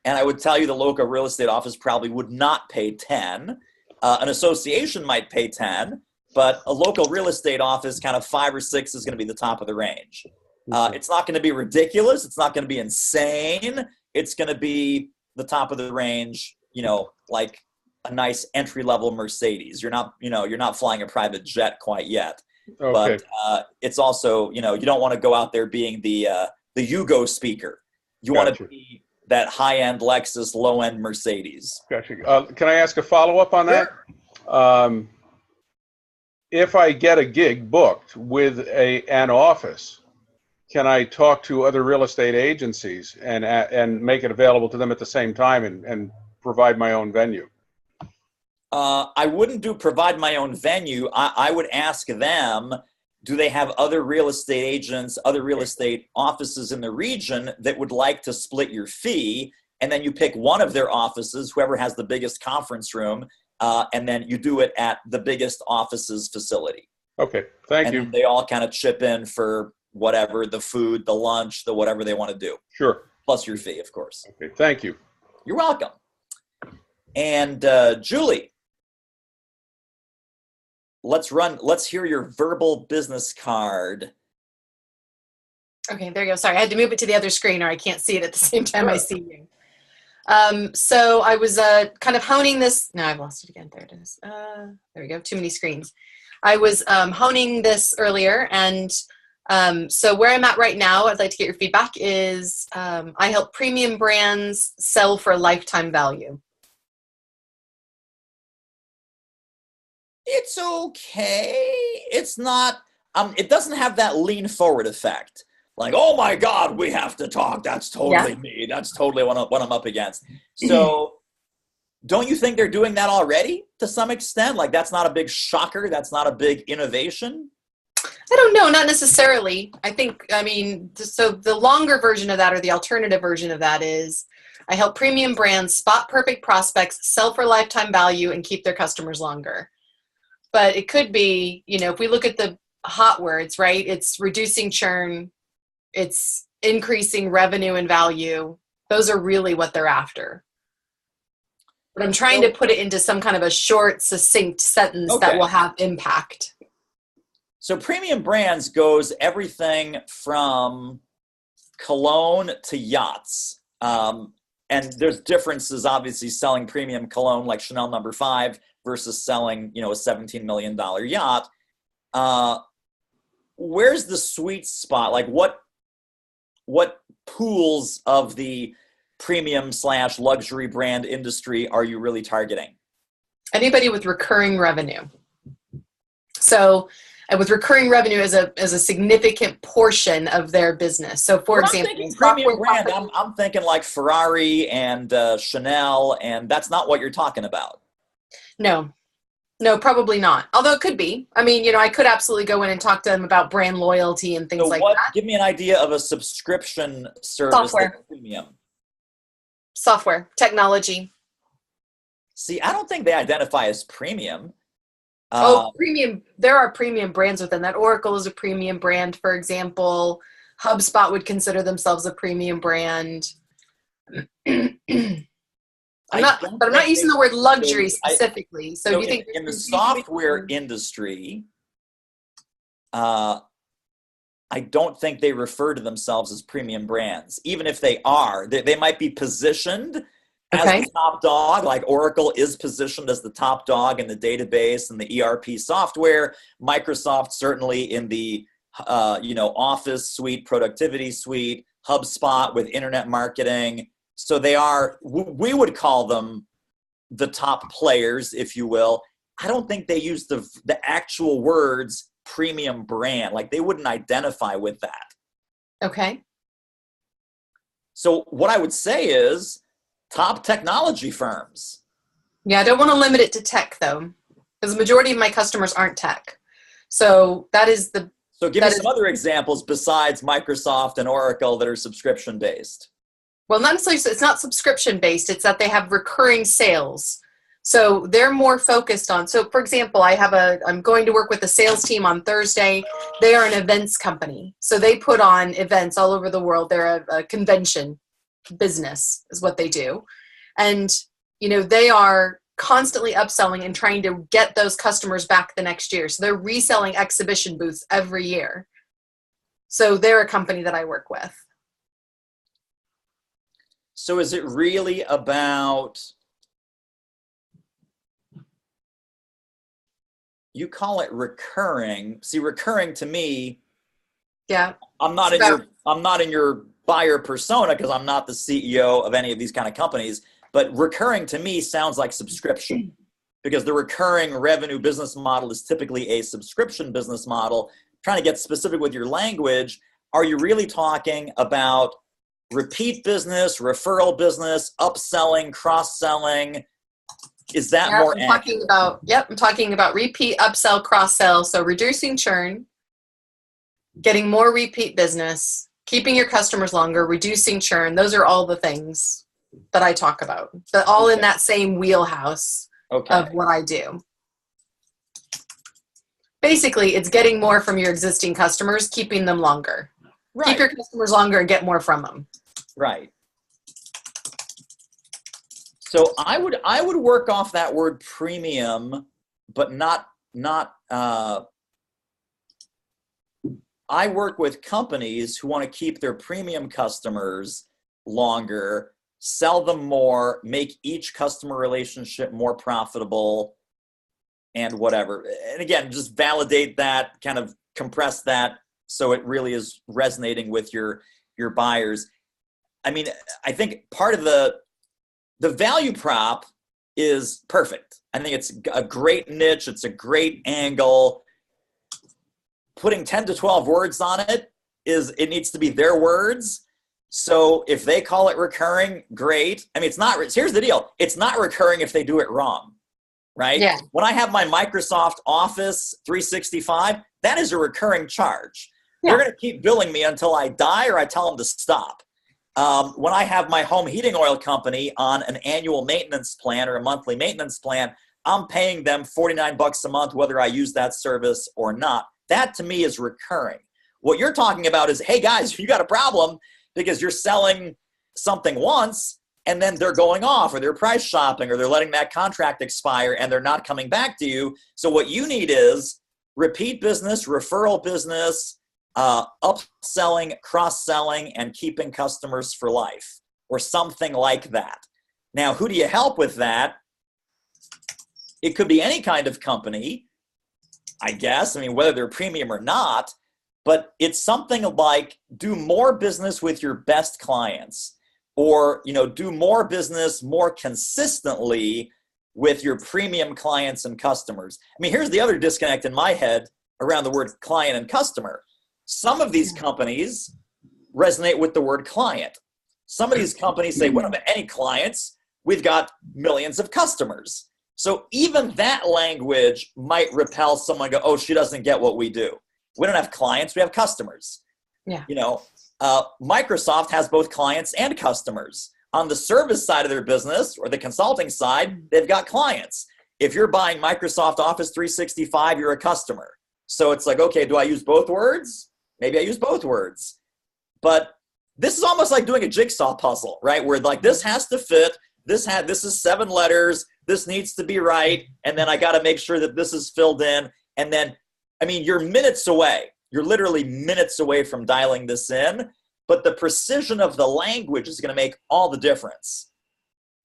And I would tell you the local real estate office probably would not pay 10. An association might pay 10. But a local real estate office, kind of 5 or 6 is going to be the top of the range. It's not going to be ridiculous. It's not going to be insane. It's going to be the top of the range, like a nice entry-level Mercedes. You're not flying a private jet quite yet. Okay. But it's also, you don't want to go out there being the Yugo speaker. You want to be that high-end Lexus, low-end Mercedes. Gotcha. Can I ask a follow-up on that? Sure. If I get a gig booked with an office, can I talk to other real estate agencies and make it available to them at the same time and provide my own venue? I wouldn't do provide my own venue. I would ask them, do they have other real estate agents, other real estate offices in the region that would like to split your fee? And then you pick one of their offices, whoever has the biggest conference room, and then you do it at the biggest office's facility. Okay, thank you. And they all kind of chip in for whatever, the food, the lunch, the whatever they want to do. Sure. Plus your fee, of course. Okay, thank you. You're welcome. And Julie, let's hear your verbal business card. Okay, there you go. Sorry, I had to move it to the other screen or I can't see it at the same time I see you. So I was kind of honing this. No, I've lost it again. There it is. There we go. Too many screens. I was honing this earlier. And so where I'm at right now, I'd like to get your feedback, is I help premium brands sell for lifetime value. It's okay. It's not, it doesn't have that lean forward effect. Like, oh my God, we have to talk. That's totally me. That's totally what I'm up against. So don't you think they're doing that already to some extent? Like, that's not a big shocker. That's not a big innovation. I don't know, not necessarily. So the longer version of that, or the alternative version of that, is I help premium brands spot perfect prospects, sell for lifetime value, and keep their customers longer. But it could be, if we look at the hot words, right? It's reducing churn, it's increasing revenue and value. Those are really what they're after. But I'm trying to put it into some kind of a short, succinct sentence that will have impact. So premium brands goes everything from cologne to yachts. And there's differences, obviously, selling premium cologne like Chanel No. 5 versus selling, a $17 million yacht. Where's the sweet spot? Like what pools of the premium/luxury brand industry are you really targeting? Anybody with recurring revenue. So, and with recurring revenue as a significant portion of their business. So, for example, I'm thinking premium brand. I'm thinking like Ferrari and Chanel, and that's not what you're talking about. No, probably not. Although it could be. I mean, I could absolutely go in and talk to them about brand loyalty and things like that. Give me an idea of a subscription service. Software. That's premium. Software, technology. See, I don't think they identify as premium. Premium. There are premium brands within that. Oracle is a premium brand, for example. HubSpot would consider themselves a premium brand. I'm not using the word luxury specifically. So you think in the software industry, I don't think they refer to themselves as premium brands. Even if they are, they might be positioned as the top dog, like Oracle is positioned as the top dog in the database and the ERP software. Microsoft certainly in the Office suite, productivity suite, HubSpot with internet marketing. So they are, we would call them the top players, if you will. I don't think they use the actual words premium brand. Like they wouldn't identify with that. Okay. So what I would say is top technology firms. Yeah, I don't want to limit it to tech though, because the majority of my customers aren't tech. So that is the. So give me some other examples besides Microsoft and Oracle that are subscription based. Well, not necessarily. It's not subscription based. It's that they have recurring sales. So they're more focused on. So for example, I'm going to work with the sales team on Thursday. They are an events company. So they put on events all over the world. They're a convention business is what they do. And, they are constantly upselling and trying to get those customers back the next year. So they're reselling exhibition booths every year. So they're a company that I work with. So is it really about, you call it recurring. See, recurring to me, yeah. I'm not in your buyer persona because I'm not the CEO of any of these kind of companies, but recurring to me sounds like subscription because the recurring revenue business model is typically a subscription business model. Trying to get specific with your language, are you really talking about repeat business, referral business, upselling, cross-selling? Is that more accurate? I'm talking about repeat, upsell, cross-sell. So reducing churn, getting more repeat business, keeping your customers longer, reducing churn. Those are all the things that I talk about. But all in that same wheelhouse of what I do. Basically, it's getting more from your existing customers, keeping them longer. Right. Keep your customers longer and get more from them. Right. So I would work off that word premium, but not I work with companies who want to keep their premium customers longer, sell them more, make each customer relationship more profitable, and whatever. And again, just validate that, kind of compress that so it really is resonating with your buyers. I mean, I think part of the value prop is perfect. I think it's a great niche. It's a great angle. Putting 10 to 12 words on it needs to be their words. So if they call it recurring, great. I mean, here's the deal. It's not recurring if they do it wrong, right? Yeah. When I have my Microsoft Office 365, that is a recurring charge. Yeah. They're going to keep billing me until I die or I tell them to stop. When I have my home heating oil company on an annual maintenance plan or a monthly maintenance plan, I'm paying them $49 a month, whether I use that service or not. That to me is recurring. What you're talking about is, hey guys, you got a problem because you're selling something once and then they're going off, or they're price shopping, or they're letting that contract expire and they're not coming back to you. So what you need is repeat business, referral business, upselling, cross-selling, and keeping customers for life, or something like that. Now, who do you help with that? It could be any kind of company, I guess. I mean, whether they're premium or not, but it's something like do more business with your best clients, or, do more business more consistently with your premium clients and customers. I mean, here's the other disconnect in my head around the word client and customer. Some of these companies resonate with the word client. Some of these companies say, we don't have any clients, we've got millions of customers. So even that language might repel someone, go, oh, she doesn't get what we do. We don't have clients, we have customers. Yeah. Microsoft has both clients and customers. On the service side of their business, or the consulting side, they've got clients. If you're buying Microsoft Office 365, you're a customer. So it's like, okay, do I use both words? Maybe I use both words. But this is almost like doing a jigsaw puzzle, right? Where like this has to fit, this is 7 letters, this needs to be right, and then I got to make sure that this is filled in. And then, I mean, you're minutes away. You're literally minutes away from dialing this in, but the precision of the language is going to make all the difference.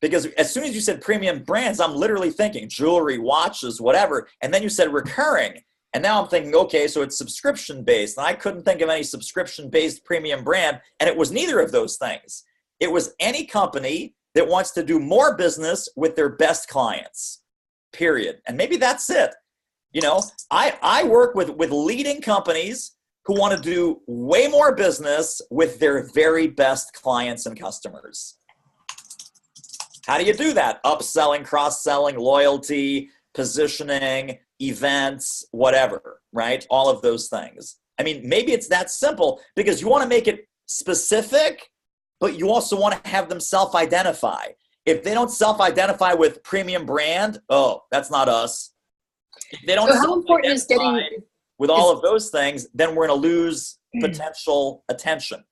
Because as soon as you said premium brands, I'm literally thinking jewelry, watches, whatever. And then you said recurring. And now I'm thinking, okay, so it's subscription-based. And I couldn't think of any subscription-based premium brand. And it was neither of those things. It was any company that wants to do more business with their best clients, period. And maybe that's it. I work with leading companies who want to do way more business with their very best clients and customers. How do you do that? Upselling, cross-selling, loyalty, positioning, events, whatever, right? All of those things. I mean, maybe it's that simple because you want to make it specific, but you also want to have them self-identify. If they don't self-identify with premium brand, oh, that's not us. If they don't how important is getting with all of those things, then we're going to lose potential attention.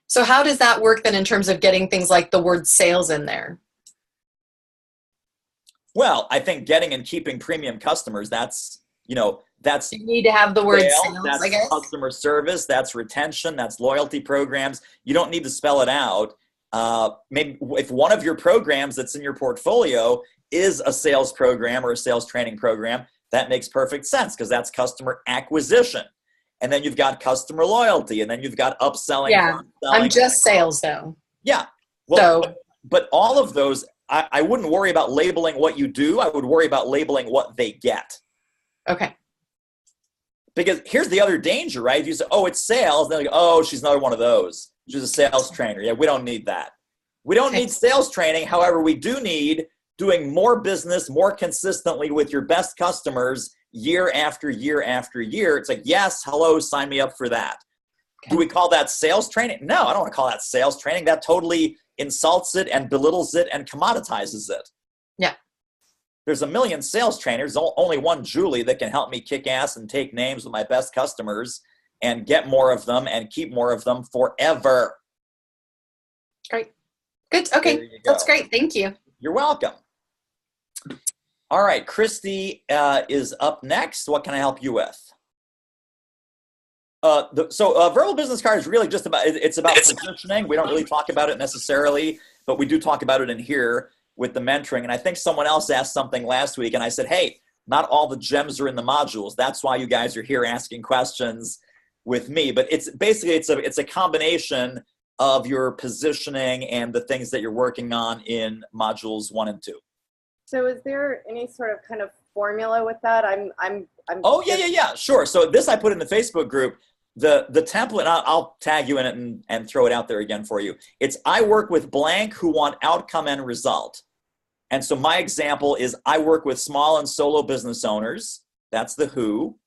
So how does that work then in terms of getting things like the word sales in there? Well, I think getting and keeping premium customers, that's you need to have the word sales, that's I guess. Customer service, that's retention, that's loyalty programs. You don't need to spell it out. Maybe if one of your programs that's in your portfolio is a sales program or a sales training program, that makes perfect sense because that's customer acquisition. And then you've got customer loyalty, and then you've got upselling. Yeah, I'm just sales though. Yeah. Well, but all of those, I wouldn't worry about labeling what you do. I would worry about labeling what they get. Okay. Because here's the other danger, right? If you say, oh, it's sales, then they go, oh, she's another one of those. She's a sales trainer. Yeah, we don't need that. We don't need sales training. However, we do need doing more business more consistently with your best customers year after year after year. It's like, yes, hello, sign me up for that. Okay. Do we call that sales training? No, I don't want to call that sales training. That totally insults it and belittles it and commoditizes it. Yeah. There's a million sales trainers, only one Julie that can help me kick ass and take names with my best customers and get more of them and keep more of them forever. Great. Good. Okay. That's great. Thank you. You're welcome. All right. Christy is up next. What can I help you with? Verbal business card is really just about, it's about positioning. We don't really talk about it necessarily, but we do talk about it in here with the mentoring. And I think someone else asked something last week and I said, hey, not all the gems are in the modules. That's why you guys are here asking questions with me. But it's basically, it's a combination of your positioning and the things that you're working on in modules 1 and 2. So is there any sort of kind of formula with that? I'm Oh, yeah, sure. So this I put in the Facebook group. The template, I'll tag you in it and throw it out there again for you. It's I work with blank who want outcome and result. And so my example is I work with small and solo business owners, that's the who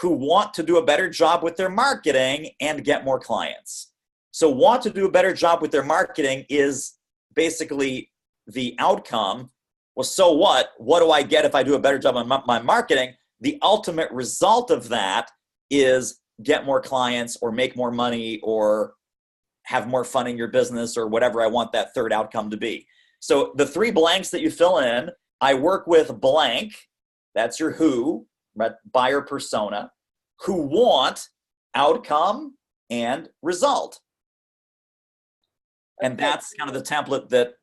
want to do a better job with their marketing and get more clients. So want to do a better job with their marketing is basically the outcome. Well, so what? What do I get if I do a better job on my marketing? the ultimate result of that is get more clients or make more money or have more fun in your business or whatever I want that third outcome to be. So the 3 blanks that you fill in, I work with blank, that's your who, right? Buyer persona, who want outcome and result. And that's kind of the template that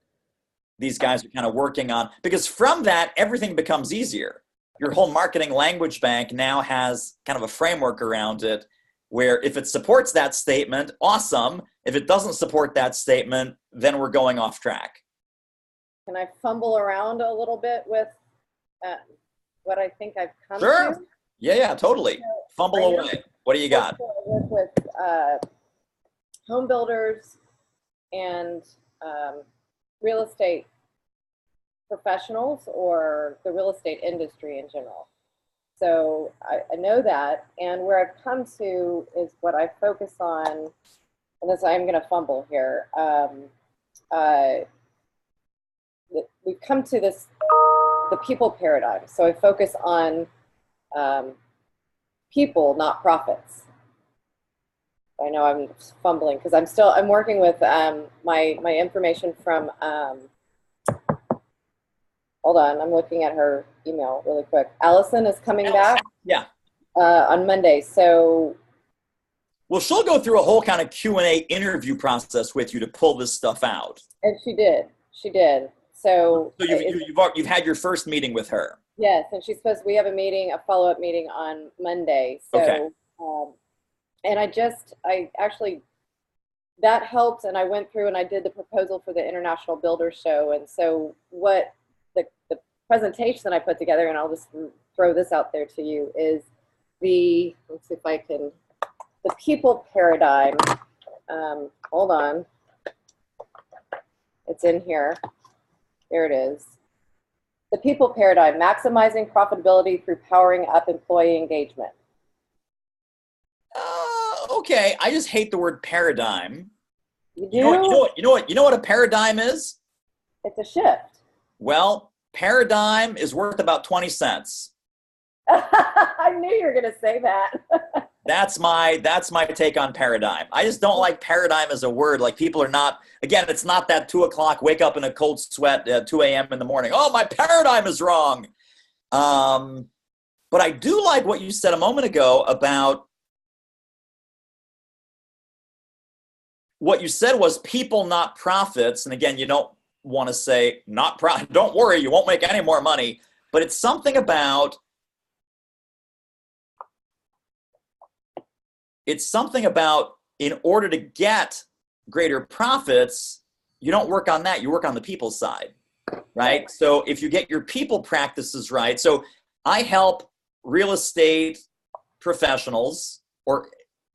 these guys are kind of working on, because from that, everything becomes easier. Your whole marketing language bank now has kind of a framework around it where if it supports that statement, awesome. If it doesn't support that statement, then we're going off track. Can I fumble around a little bit with what I think I've come Sure. to? Yeah, totally. Fumble away. What do you got? I work with home builders and real estate professionals or the real estate industry in general. So I know that, and where I've come to is what I focus on, and this I'm going to fumble here. We've come to this, the people paradigm. So I focus on people, not profits. I know I'm fumbling because I'm working with my information from, hold on, I'm looking at her email really quick. Allison is coming back. Yeah. On Monday, so. Well, she'll go through a whole kind of Q&A interview process with you to pull this stuff out. And she did. So you've had your first meeting with her. Yes, and we have a follow-up meeting on Monday. So, okay. And I actually, that helped, and I went through and I did the proposal for the International Builders Show. And so what the presentation that I put together, and I'll just throw this out there to you, is let's see if I can, the people paradigm. Hold on. It's in here. There it is. The people paradigm, maximizing profitability through powering up employee engagement. Okay, I just hate the word paradigm. You do? You know what a paradigm is? It's a shift. Well, paradigm is worth about 20 cents. I knew you were going to say that. That's my take on paradigm. I just don't like paradigm as a word. Like, people are not, again, it's not that 2 o'clock, wake up in a cold sweat at 2 a.m. in the morning. Oh, my paradigm is wrong. But I do like what you said a moment ago about what you said was people, not profits. And again, you don't want to say not profit. Don't worry, you won't make any more money. But it's something about in order to get greater profits, you don't work on that. You work on the people side, right? So if you get your people practices right, so I help real estate professionals, or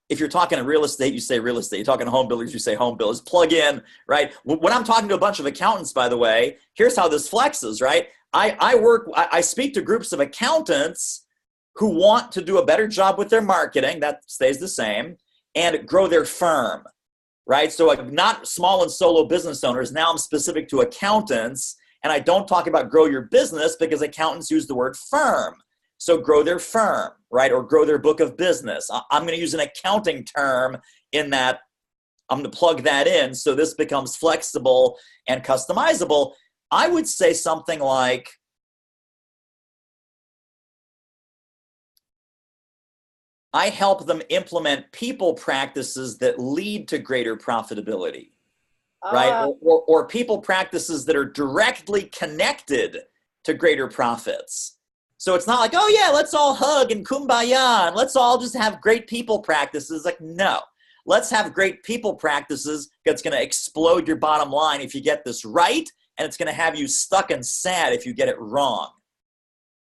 if you're talking to real estate, you say real estate. You're talking to home builders, you say home builders. Plug in, right? When I'm talking to a bunch of accountants, by the way, here's how this flexes, right? I speak to groups of accountants who want to do a better job with their marketing, that stays the same, and grow their firm, right? So not small and solo business owners. Now I'm specific to accountants, and I don't talk about grow your business because accountants use the word firm. So grow their firm, right? Or grow their book of business. I'm going to use an accounting term in that. I'm going to plug that in so this becomes flexible and customizable. I would say something like, I help them implement people practices that lead to greater profitability, right? Or people practices that are directly connected to greater profits. So it's not like, oh yeah, let's all hug and kumbaya and let's all just have great people practices. Like, no, let's have great people practices that's going to explode your bottom line if you get this right, and it's going to have you stuck and sad if you get it wrong.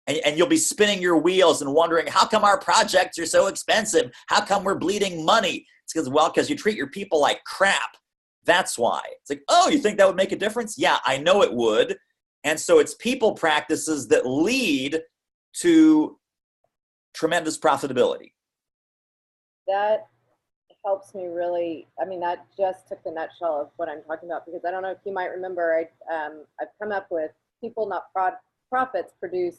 And you'll be spinning your wheels and wondering, how come our projects are so expensive? How come we're bleeding money? It's because you treat your people like crap. That's why. It's like, oh, you think that would make a difference? Yeah, I know it would. And so it's people practices that lead to tremendous profitability. That helps me really. I mean, that just took the nutshell of what I'm talking about, because I don't know if you might remember, I've come up with people, not profits, produce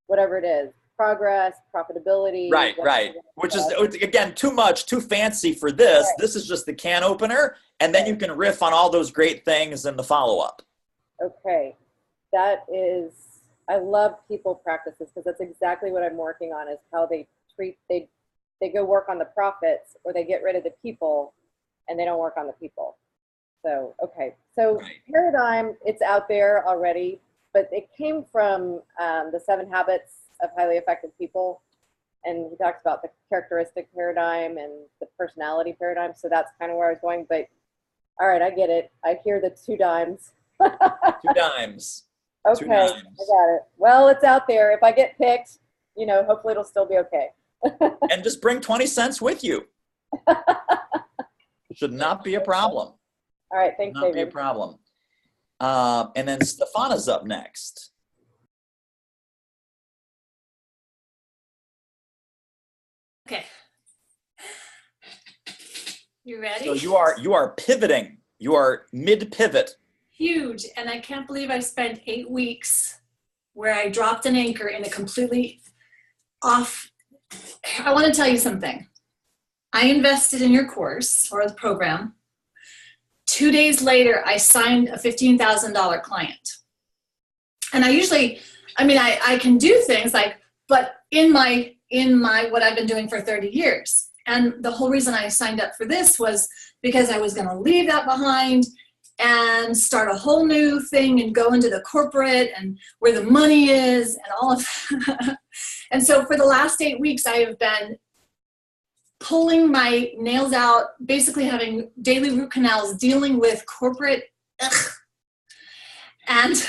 whatever it is, progress, profitability. Right. Which is, again, too much, too fancy for this. Right. This is just the can opener, and then you can riff on all those great things in the follow-up. Okay. That is, I love people practices because that's exactly what I'm working on, is how they treat, they go work on the profits, or they get rid of the people and they don't work on the people. So, okay. So paradigm, it's out there already, but it came from the 7 Habits of Highly Effective People. And he talks about the characteristic paradigm and the personality paradigm. So that's kind of where I was going, but all right, I get it. I hear the 2 dimes. 2 dimes. Okay, 2 dimes. I got it. Well, it's out there. If I get picked, you know, hopefully it'll still be okay. And just bring 20 cents with you. Should not be a problem. All right, thanks, Not David. be a problem. And then Stephana's up next. Okay. You ready? So you are pivoting. You are mid-pivot. Huge. And I can't believe I spent 8 weeks where I dropped an anchor in a completely off. I want to tell you something. I invested in your course or the program. 2 days later, I signed a $15,000 client. And I usually, I can do things like, but in my what I've been doing for 30 years. And the whole reason I signed up for this was because I was going to leave that behind and start a whole new thing and go into the corporate and where the money is and all of that. And so for the last 8 weeks, I have been pulling my nails out, basically having daily root canals, dealing with corporate, and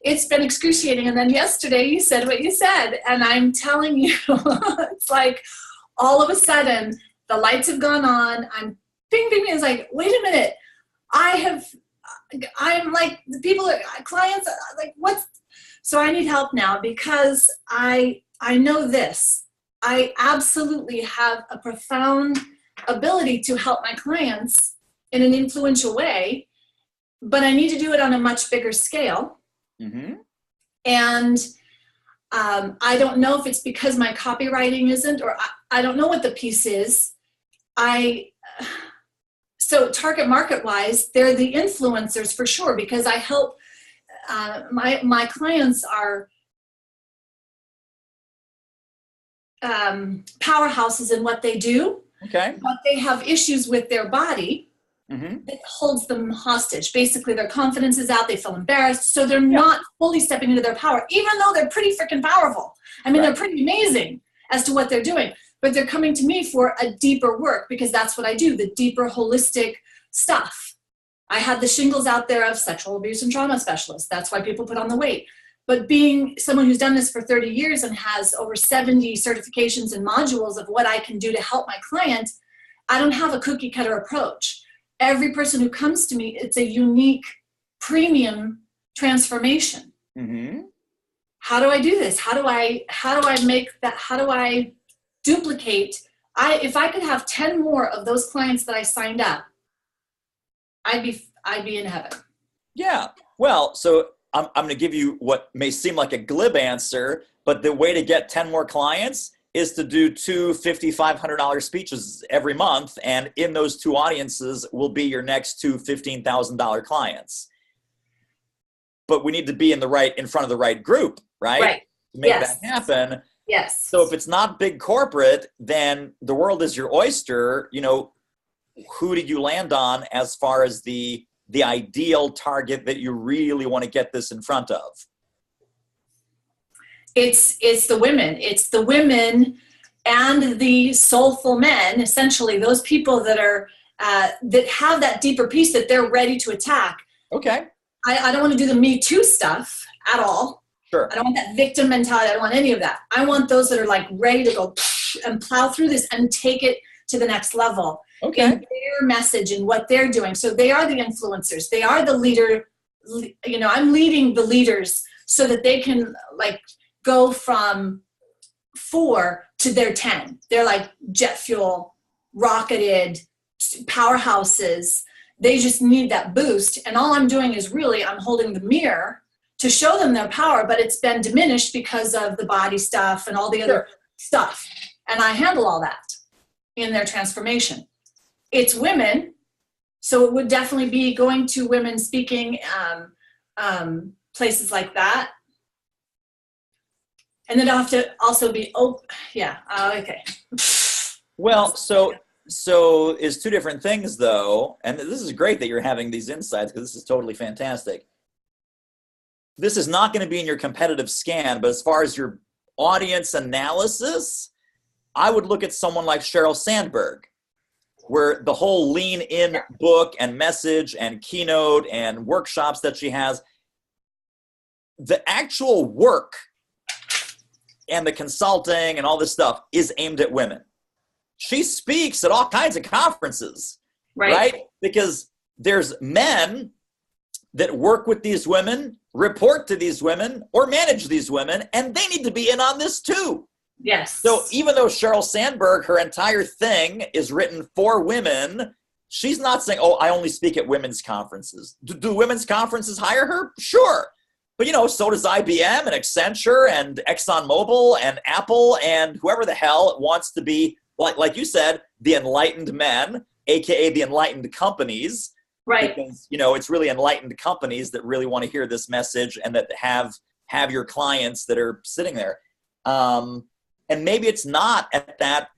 it's been excruciating. And then yesterday you said what you said, and I'm telling you, it's like all of a sudden the lights have gone on. I'm ping, ping, ping. It's like, wait a minute. I'm like, the people, clients, like, what's, so I need help now because I know this. I absolutely have a profound ability to help my clients in an influential way, but I need to do it on a much bigger scale. Mm-hmm. And I don't know if it's because my copywriting isn't, or I don't know what the piece is. So target market wise, they're the influencers for sure, because I help my clients are powerhouses in what they do. Okay. But they have issues with their body that holds them hostage. Basically, their confidence is out. They feel embarrassed. So they're not fully stepping into their power, even though they're pretty freaking powerful. They're pretty amazing as to what they're doing. But they're coming to me for a deeper work because that's what I do, the deeper holistic stuff. I had the shingles out there of sexual abuse and trauma specialist. That's why people put on the weight. But being someone who's done this for 30 years and has over 70 certifications and modules of what I can do to help my client, I don't have a cookie cutter approach. Every person who comes to me, it's a unique premium transformation. Mm-hmm. How do I do this? How do I make that? How do I duplicate? If I could have 10 more of those clients that I signed up, I'd be in heaven. Yeah. Well, so I'm going to give you what may seem like a glib answer, but the way to get 10 more clients is to do 2 $5,500 speeches every month. And in those 2 audiences will be your next 2 $15,000 clients. But we need to be in front of the right group, right? Right. To make that happen. Yes. So if it's not big corporate, then the world is your oyster. Who did you land on as far as the ideal target that you really want to get this in front of? It's the women. It's the women and the soulful men, essentially, those people that are that have that deeper piece that they're ready to attack. Okay. I don't want to do the Me Too stuff at all. Sure. I don't want that victim mentality. I don't want any of that. I want those that are like ready to go and plow through this and take it to the next level. Okay. In their message and what they're doing. So they are the influencers. They are the leader. I'm leading the leaders so that they can go from 4 to their 10. They're like jet fuel, rocketed powerhouses. They just need that boost. And all I'm doing is I'm holding the mirror to show them their power, but it's been diminished because of the body stuff and all the other stuff. And I handle all that in their transformation. It's women, so it would definitely be going to women speaking places like that. And then I'll have to also be, okay. Well, so is two different things though, and this is great that you're having these insights because this is totally fantastic. This is not going to be in your competitive scan, but as far as your audience analysis, I would look at someone like Sheryl Sandberg, where the whole Lean In book and message and keynote and workshops that she has, the actual work and the consulting and all this stuff is aimed at women. She speaks at all kinds of conferences, right? Because there's men that work with these women, report to these women, or manage these women, and they need to be in on this too. Yes. So even though Sheryl Sandberg, her entire thing is written for women, she's not saying, oh, I only speak at women's conferences. Do women's conferences hire her? Sure. But, so does IBM and Accenture and ExxonMobil and Apple and whoever the hell wants to be, like you said, the enlightened men, AKA the enlightened companies. Right. Because, it's really enlightened companies that really want to hear this message and that have your clients that are sitting there. And maybe it's not at that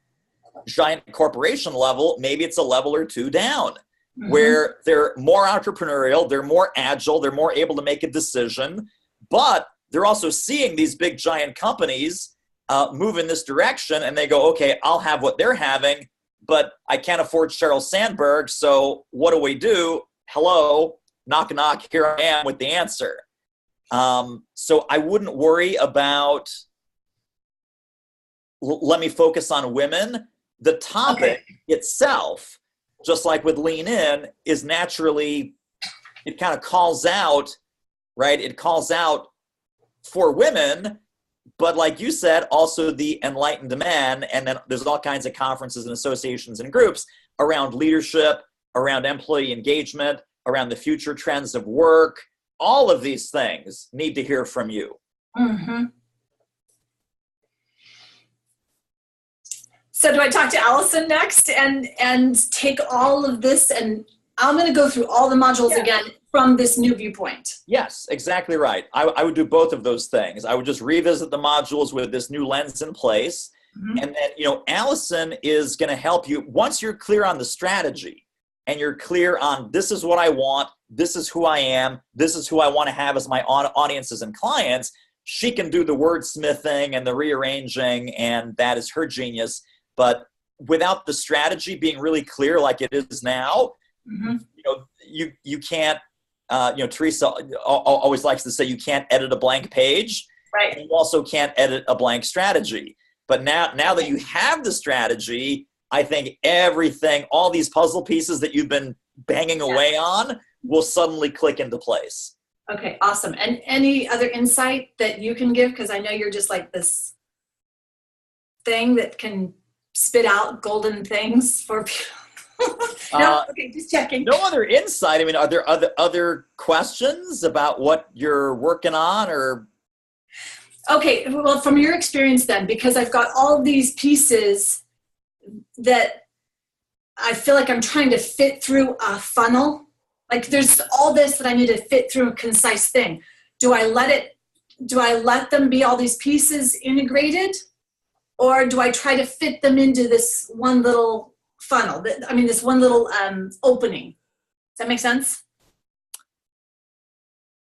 giant corporation level. Maybe it's a level or two down, where they're more entrepreneurial, they're more agile, they're more able to make a decision, but they're also seeing these big giant companies move in this direction, and they go, okay, I'll have what they're having, but I can't afford Sheryl Sandberg, so what do? Hello, knock, knock, here I am with the answer. So I wouldn't worry about, let me focus on women. The topic itself, just like with Lean In, is naturally, it kind of calls out, right? It calls out for women, but like you said, also the enlightened men, and then there's all kinds of conferences and associations and groups around leadership, around employee engagement, around the future trends of work. All of these things need to hear from you. So do I talk to Allison next and take all of this, and I'm going to go through all the modules again from this new viewpoint? Yes, exactly right. I would do both of those things. I would just revisit the modules with this new lens in place. And then, Allison is going to help you once you're clear on the strategy and you're clear on this is what I want, this is who I am, this is who I want to have as my audiences and clients. She can do the wordsmithing and the rearranging, and that is her genius. But without the strategy being really clear like it is now, you can't, Teresa always likes to say you can't edit a blank page. Right. And you also can't edit a blank strategy. But now that you have the strategy, I think everything, all these puzzle pieces that you've been banging away on will suddenly click into place. Okay, awesome. And any other insight that you can give? Because I know you're just like this thing that can spit out golden things for people. No, okay, just checking. No other insight. I mean, are there other questions about what you're working on, or? Okay, well, from your experience then, because I've got all these pieces that I feel like I'm trying to fit through a funnel. Like there's all this that I need to fit through a concise thing. Do I let them be all these pieces integrated? Or do I try to fit them into this one little funnel? This one little opening. Does that make sense?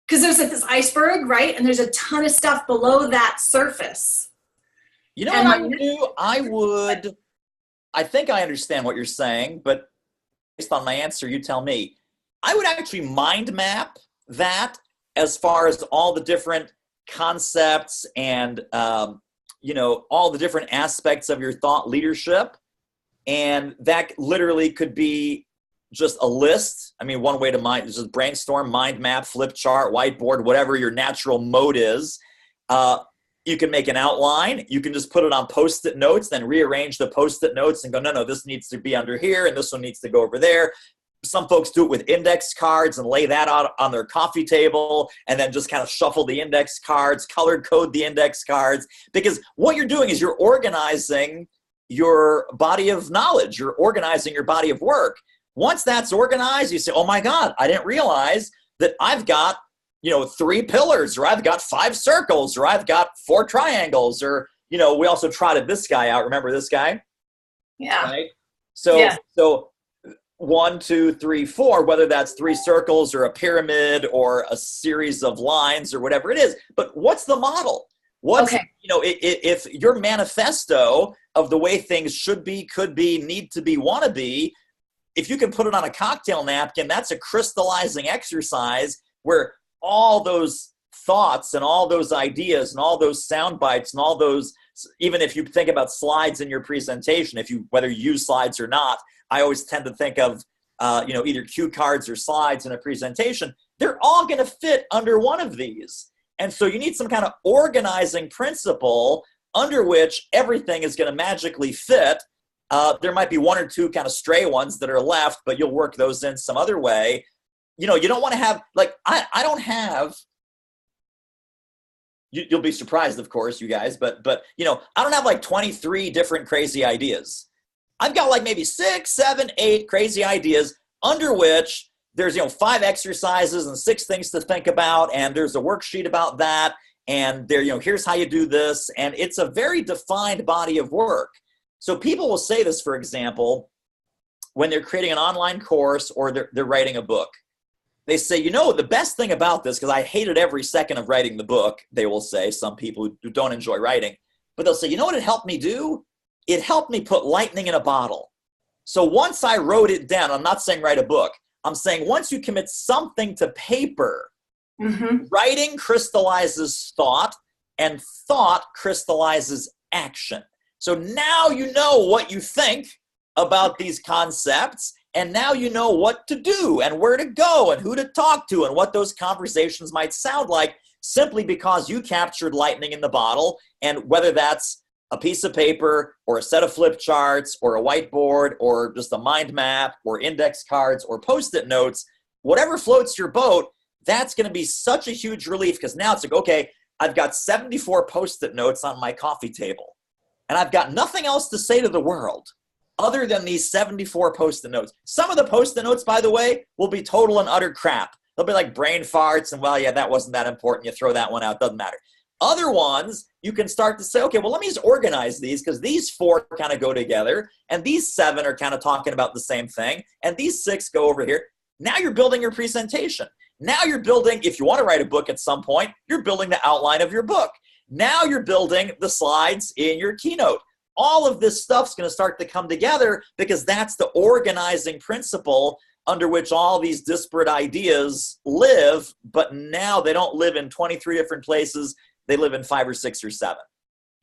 Because there's like this iceberg, right? And there's a ton of stuff below that surface. You know what I would do? I think I understand what you're saying, but based on my answer, you tell me. I would actually mind map that as far as all the different concepts and, all the different aspects of your thought leadership. And that literally could be just a list. I mean, one way to just brainstorm, mind map, flip chart, whiteboard, whatever your natural mode is. You can make an outline. You can just put it on Post-it notes, then rearrange the Post-it notes and go, no, this needs to be under here and this one needs to go over there. some folks do it with index cards and lay that out on their coffee table and then just kind of shuffle the index cards, color code the index cards. Because what you're doing is you're organizing your body of knowledge. You're organizing your body of work. Once that's organized, you say, oh my God, I didn't realize that I've got, 3 pillars, or I've got 5 circles, or I've got 4 triangles, or, we also trotted this guy out. Remember this guy? Yeah. Right? So 1, 2, 3, 4, whether that's 3 circles or a pyramid or a series of lines or whatever it is. But what's the model? If your manifesto of the way things should be, could be, need to be, want to be, if you can put it on a cocktail napkin, that's a crystallizing exercise where all those thoughts and all those ideas and all those sound bites and all those, even if you think about slides in your presentation, whether you use slides or not, I always tend to think of, either cue cards or slides in a presentation. They're all going to fit under one of these. And so you need some kind of organizing principle under which everything is going to magically fit. There might be 1 or 2 kind of stray ones that are left, but you'll work those in some other way. You don't want to have, I don't have, you'll be surprised, of course, you guys, but I don't have 23 different crazy ideas. I've got maybe 6, 7, 8 crazy ideas under which there's, 5 exercises and 6 things to think about. And there's a worksheet about that. And there, here's how you do this. And it's a very defined body of work. So people will say this, for example, when they're creating an online course or they're writing a book. They say, the best thing about this, because I hated every second of writing the book, they will say, some people who don't enjoy writing, but they'll say, you know what it helped me do? It helped me put lightning in a bottle. So once I wrote it down, I'm not saying write a book, I'm saying once you commit something to paper, writing crystallizes thought, and thought crystallizes action. So now you know what you think about these concepts, and now you know what to do and where to go and who to talk to and what those conversations might sound like, simply because you captured lightning in the bottle. And whether that's a piece of paper or a set of flip charts or a whiteboard or just a mind map or index cards or Post-it notes, whatever floats your boat, that's going to be such a huge relief, because now it's okay, I've got 74 Post-it notes on my coffee table and I've got nothing else to say to the world other than these 74 Post-it notes. Some of the Post-it notes, by the way, will be total and utter crap. They'll be like brain farts and, that wasn't that important. You throw that one out, doesn't matter. Other ones, you can start to say, okay, well, let me just organize these, because these 4 kind of go together, and these 7 are kind of talking about the same thing, and these 6 go over here. Now you're building your presentation. Now you're building, if you want to write a book at some point, you're building the outline of your book. Now you're building the slides in your keynote. All of this stuff's going to start to come together, because that's the organizing principle under which all these disparate ideas live, but now they don't live in 23 different places. They live in 5 or 6 or 7.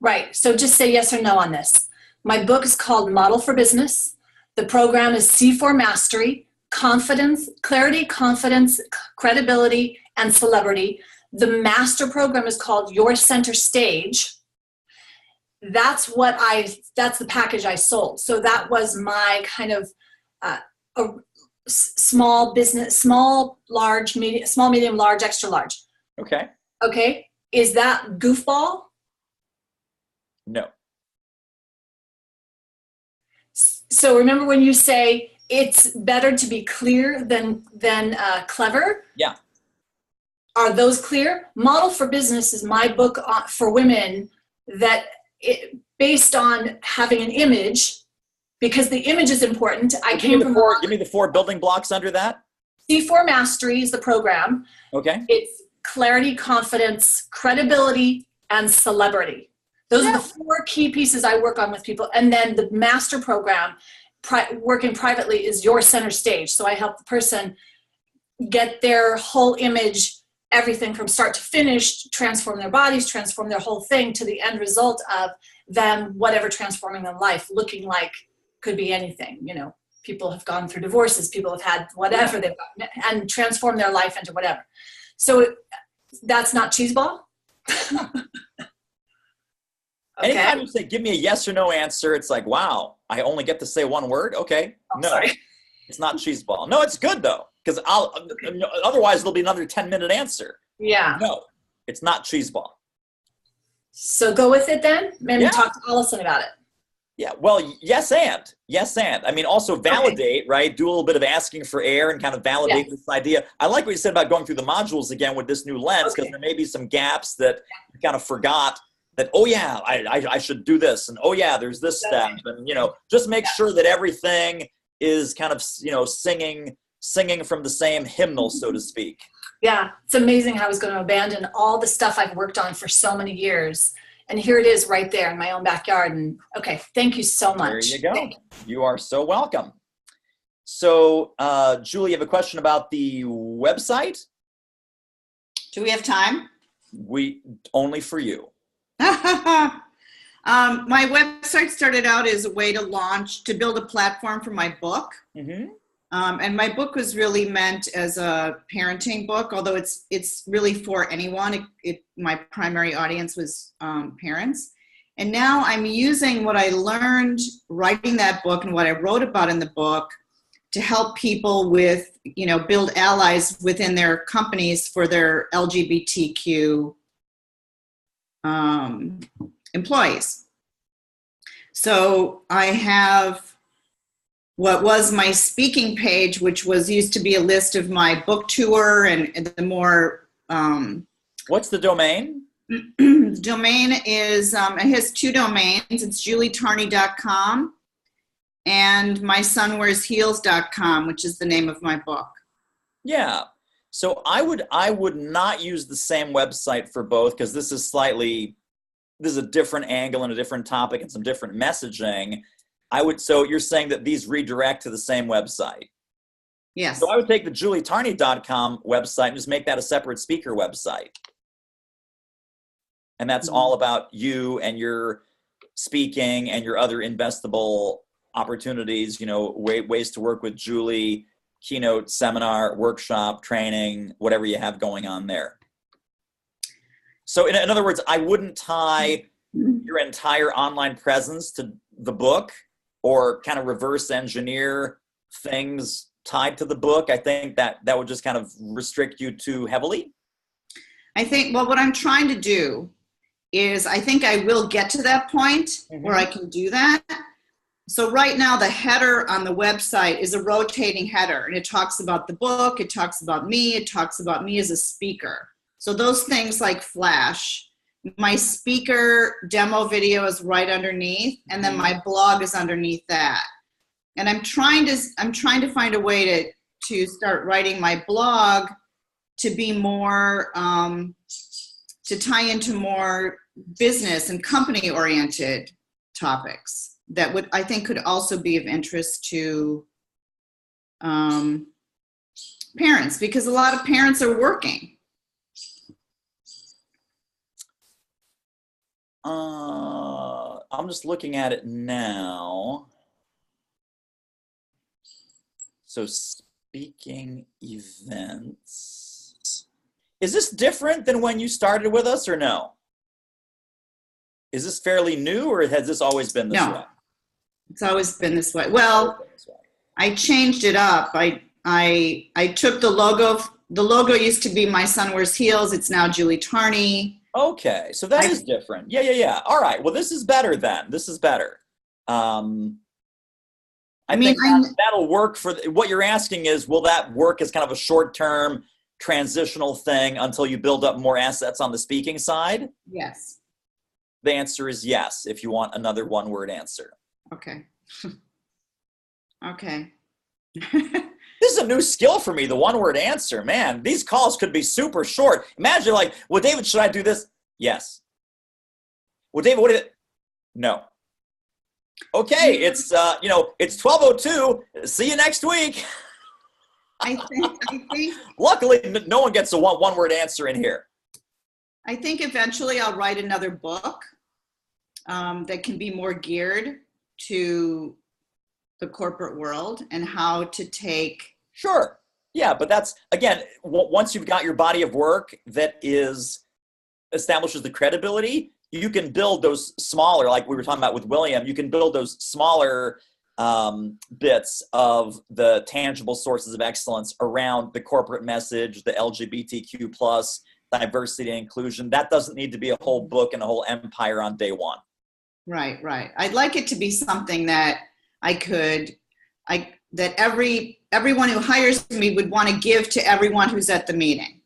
Right. So just say yes or no on this. My book is called Model for Business. The program is C4 Mastery, Confidence, Clarity, Confidence, Credibility, and Celebrity. The master program is called Your Center Stage. That's the package I sold. So that was my kind of a small business, small, large, medium, small, medium, large, extra large. Okay. Okay. Is that goofball? No. So remember when you say it's better to be clear than clever? Yeah. Are those clear? Model for Business is my book for women that based on having an image, because the image is important. Give me the 4 building blocks under that. C4 Mastery is the program. Okay. It's clarity, confidence, credibility, and celebrity. Those are the 4 key pieces I work on with people. And then the master program, working privately, is Your Center Stage. So I help the person get their whole image, everything from start to finish, transform their bodies, transform their whole thing to the end result of them, whatever transforming their life, looking like, could be anything. People have gone through divorces, people have had whatever they've got, and transform their life into whatever. So that's not cheeseball? Okay. Anytime you say, give me a yes or no answer, it's like, wow, I only get to say one word? Okay. Oh, no. Sorry. It's not cheeseball. No, it's good though, because otherwise there'll be another 10-minute answer. Yeah. No, it's not cheeseball. So go with it then. Maybe Yeah. talk to Allison about it. Yeah, well, yes and. I mean, also validate, right? Do a little bit of asking for air and kind of validate this idea. I like what you said about going through the modules again with this new lens, because there may be some gaps that you kind of forgot that, oh yeah, I should do this. And oh yeah, there's this step. And, just make sure that everything is kind of, singing from the same hymnal, so to speak. Yeah, it's amazing how I was going to abandon all the stuff I've worked on for so many years. And here it is right there in my own backyard. And okay, thank you so much. There you go. You are so welcome. So, Julie, you have a question about the website? Do we have time? Only for you. My website started out as a way to build a platform for my book. Mm-hmm. And my book was really meant as a parenting book, although it's really for anyone. My primary audience was parents. And now I'm using what I learned writing that book and what I wrote about in the book to help people with, build allies within their companies for their LGBTQ employees. So I have what was my speaking page, which used to be a list of my book tour and the more. What's the domain? The domain is, it has two domains. It's juletarney.com and mysonwearsheels.com, which is the name of my book. Yeah. So I would not use the same website for both, because this is a different angle and a different topic and some different messaging. So you're saying that these redirect to the same website? Yes. So I would take the julietarney.com website and just make that a separate speaker website. And that's all about you and your speaking and your other investable opportunities, ways to work with Julie, keynote, seminar, workshop, training, whatever you have going on there. So in other words, I wouldn't tie your entire online presence to the book or kind of reverse engineer things tied to the book. I think that would just kind of restrict you too heavily. I think, what I'm trying to do is I think I will get to that point where I can do that. So right now the header on the website is a rotating header, and it talks about the book, it talks about me, it talks about me as a speaker. So those things like flash. My speaker demo video is right underneath, and then my blog is underneath that. And I'm trying to find a way to start writing my blog to be more to tie into more business and company oriented topics that I think could also be of interest to parents, because a lot of parents are working. I'm just looking at it now. So speaking events. Is this different than when you started with us or no? Is this fairly new, or has this always been this way? It's always been this way. Well, I changed it up. I took the logo. The logo used to be My Son Wears Heels. It's now Julie Tarney. Okay, so that is different. Yeah. All right. Well, this is better then. This is better. I think that'll work for what you're asking is, will that work as kind of a short-term transitional thing until you build up more assets on the speaking side? Yes. The answer is yes, if you want another one-word answer. Okay. Okay. This is a new skill for me, the one-word answer. Man, these calls could be super short. Imagine like, well, David, should I do this? Yes. Well, David, what is it? No. Okay, it's, it's 12:02. See you next week. I think. Luckily, no one gets a one-word answer in here. I think eventually I'll write another book that can be more geared to the corporate world and how to take. Sure. Yeah, but that's, again, once you've got your body of work that establishes the credibility, you can build those smaller, like we were talking about with William, you can build those smaller bits of the tangible sources of excellence around the corporate message, the LGBTQ plus, diversity and inclusion. That doesn't need to be a whole book and a whole empire on day one. Right, right. I'd like it to be something that that everyone who hires me would want to give to everyone who's at the meeting.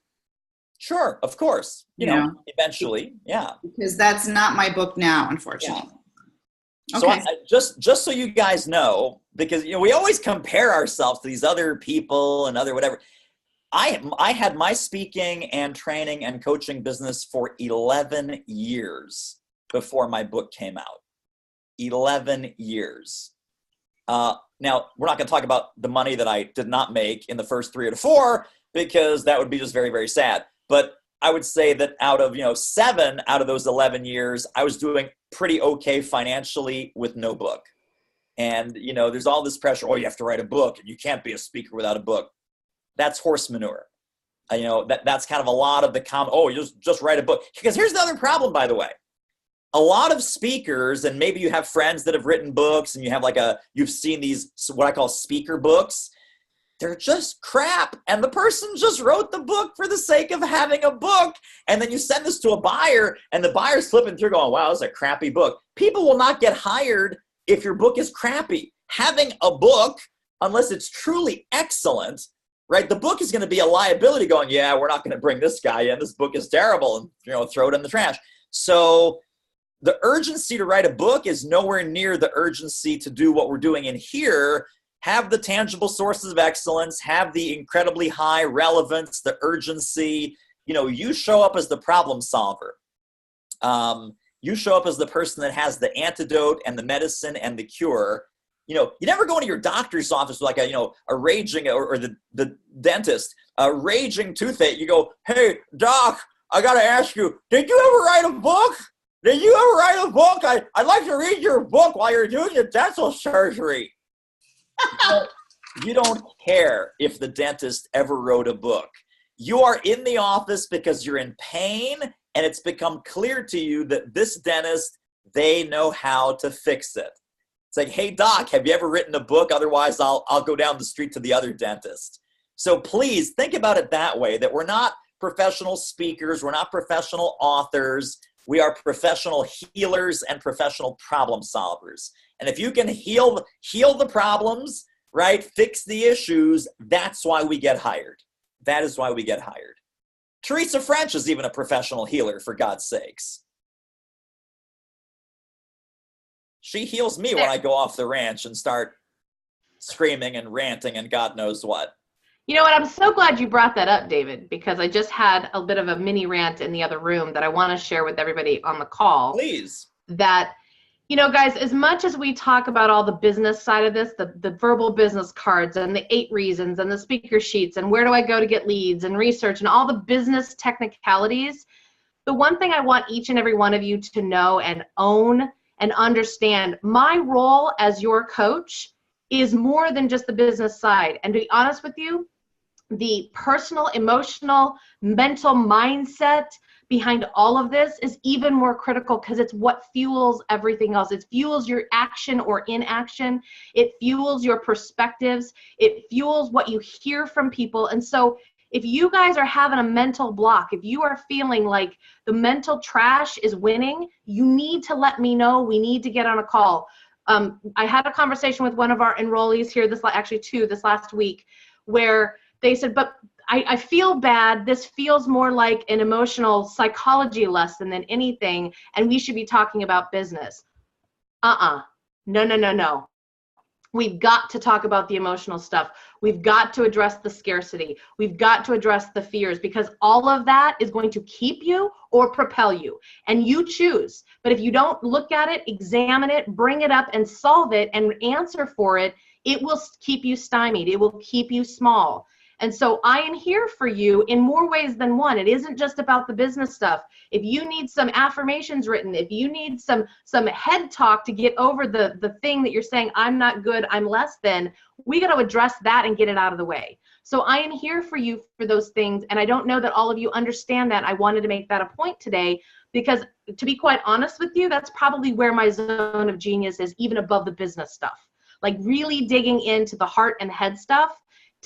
Sure, of course. You know, eventually, yeah. Because that's not my book now, unfortunately. Yeah. So Okay. just so you guys know, because we always compare ourselves to these other people and other whatever. I had my speaking and training and coaching business for 11 years before my book came out. 11 years. Now, we're not going to talk about the money that I did not make in the first 3 or 4, because that would be just very, very sad. But I would say that out of 7 out of those 11 years, I was doing pretty okay financially with no book. And, there's all this pressure. Oh, you have to write a book, and you can't be a speaker without a book. That's horse manure. That's kind of a lot of the you just write a book. Because here's the other problem, by the way. A lot of speakers, and maybe you have friends that have written books, and you have you've seen these, what I call speaker books. They're just crap. And the person just wrote the book for the sake of having a book. And then you send this to a buyer, and the buyer's flipping through going, wow, this is a crappy book. People will not get hired if your book is crappy. Having a book, unless it's truly excellent, right? The book is going to be a liability going, yeah, we're not going to bring this guy in. This book is terrible, and throw it in the trash. So the urgency to write a book is nowhere near the urgency to do what we're doing in here. Have the tangible sources of excellence, have the incredibly high relevance, the urgency. You show up as the problem solver. You show up as the person that has the antidote and the medicine and the cure. You never go into your doctor's office with a raging, or the dentist, a raging toothache. You go, hey, doc, I got to ask you, did you ever write a book? Did you ever write a book? I'd like to read your book while you're doing your dental surgery. You don't care if the dentist ever wrote a book. You are in the office because you're in pain, and it's become clear to you that this dentist, they know how to fix it. It's like, hey, doc, have you ever written a book? Otherwise, I'll go down the street to the other dentist. So please think about it that way, that we're not professional speakers. We're not professional authors. We are professional healers and professional problem solvers. And if you can heal the problems, right, fix the issues, that's why we get hired. That is why we get hired. Teresa French is even a professional healer, for God's sakes. She heals me when I go off the ranch and start screaming and ranting and God knows what. You know what? I'm so glad you brought that up, David, because I just had a bit of a mini rant in the other room that I want to share with everybody on the call. Please. That, guys, as much as we talk about all the business side of this, the verbal business cards and the 8 reasons and the speaker sheets and where do I go to get leads and research and all the business technicalities, the one thing I want each and every one of you to know and own and understand, my role as your coach is more than just the business side. And to be honest with you, the personal, emotional, mental mindset behind all of this is even more critical, because it's what fuels everything else. It fuels your action or inaction. It fuels your perspectives. It fuels what you hear from people. And so if you guys are having a mental block, if you are feeling like the mental trash is winning, you need to let me know. We need to get on a call. I had a conversation with one of our enrollees here, this last week, where they said, but I feel bad. This feels more like an emotional psychology lesson than anything, and we should be talking about business. No. We've got to talk about the emotional stuff. We've got to address the scarcity. We've got to address the fears, because all of that is going to keep you or propel you, and you choose. But if you don't look at it, examine it, bring it up and solve it and answer for it, it will keep you stymied. It will keep you small. And so I am here for you in more ways than one. It isn't just about the business stuff. If you need some affirmations written, if you need some head talk to get over the thing that you're saying, I'm not good, I'm less than, we got to address that and get it out of the way. So I am here for you for those things. And I don't know that all of you understand that. I wanted to make that a point today, because to be quite honest with you, that's probably where my zone of genius is, even above the business stuff. like really digging into the heart and head stuff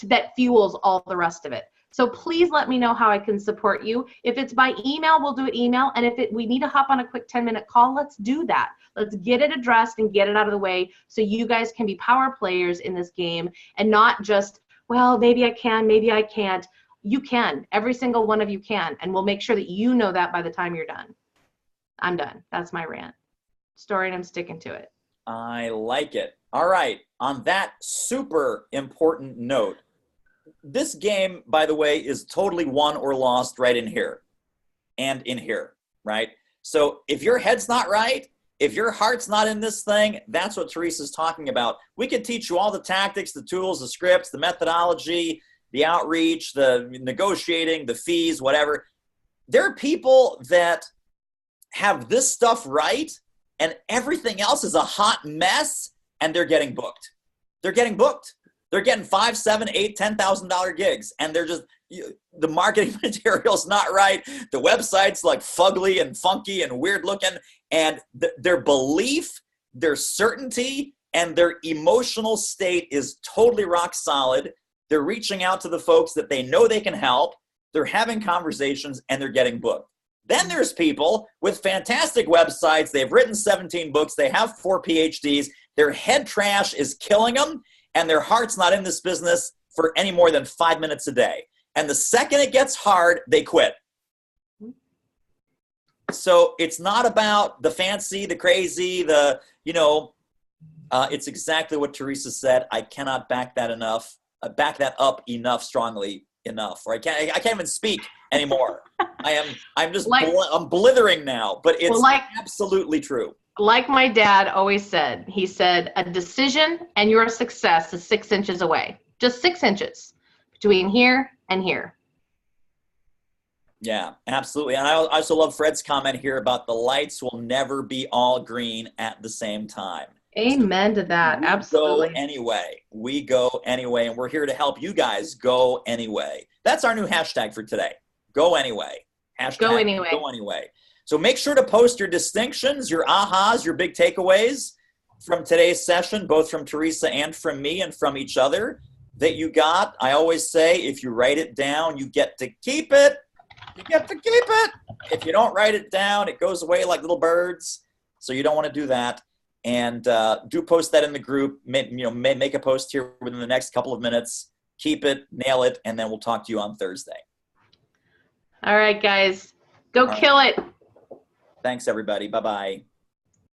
that fuels all the rest of it. So please let me know how I can support you. If it's by email, we'll do it email. And if we need to hop on a quick 10-minute call, let's do that. Let's get it addressed and get it out of the way so you guys can be power players in this game and not just, well, maybe I can, maybe I can't. You can. Every single one of you can. And we'll make sure that you know that by the time you're done. I'm done. That's my rant. Story, and I'm sticking to it. I like it. All right. On that super important note, this game, by the way, is totally won or lost right in here and in here, right? So if your head's not right, if your heart's not in this thing, that's what Teresa's talking about. We can teach you all the tactics, the tools, the scripts, the methodology, the outreach, the negotiating, the fees, whatever. There are people that have this stuff right and everything else is a hot mess and they're getting booked. They're getting booked. They're getting $5,000, $7,000, $8,000, $10,000 gigs, and they're just, the marketing material's not right. The website's like fugly and funky and weird looking, and their belief, their certainty, and their emotional state is totally rock solid. They're reaching out to the folks that they know they can help. They're having conversations, and they're getting booked. Then there's people with fantastic websites. They've written 17 books. They have 4 PhDs. Their head trash is killing them, and their heart's not in this business for any more than 5 minutes a day. And the second it gets hard, they quit. So it's not about the fancy, the crazy, it's exactly what Teresa said. I cannot back that up enough strongly enough, or I can't even speak anymore. I'm blithering now, but it's absolutely true. Like my dad always said, he said, a decision and your success is 6 inches away. Just 6 inches between here and here. Yeah, absolutely. And I also love Fred's comment here about the lights will never be all green at the same time. Amen to that. Absolutely. We go anyway. And we're here to help you guys go anyway. That's our new hashtag for today. Go anyway. Hashtag go anyway. Go anyway. So make sure to post your distinctions, your ahas, your big takeaways from today's session, both from Teresa and from me and from each other that you got. I always say, if you write it down, you get to keep it. You get to keep it. If you don't write it down, it goes away like little birds. So you don't want to do that. And do post that in the group. Make a post here within the next couple of minutes. Keep it, nail it, and then we'll talk to you on Thursday. All right, guys. Go kill it. Thanks, everybody. Bye-bye.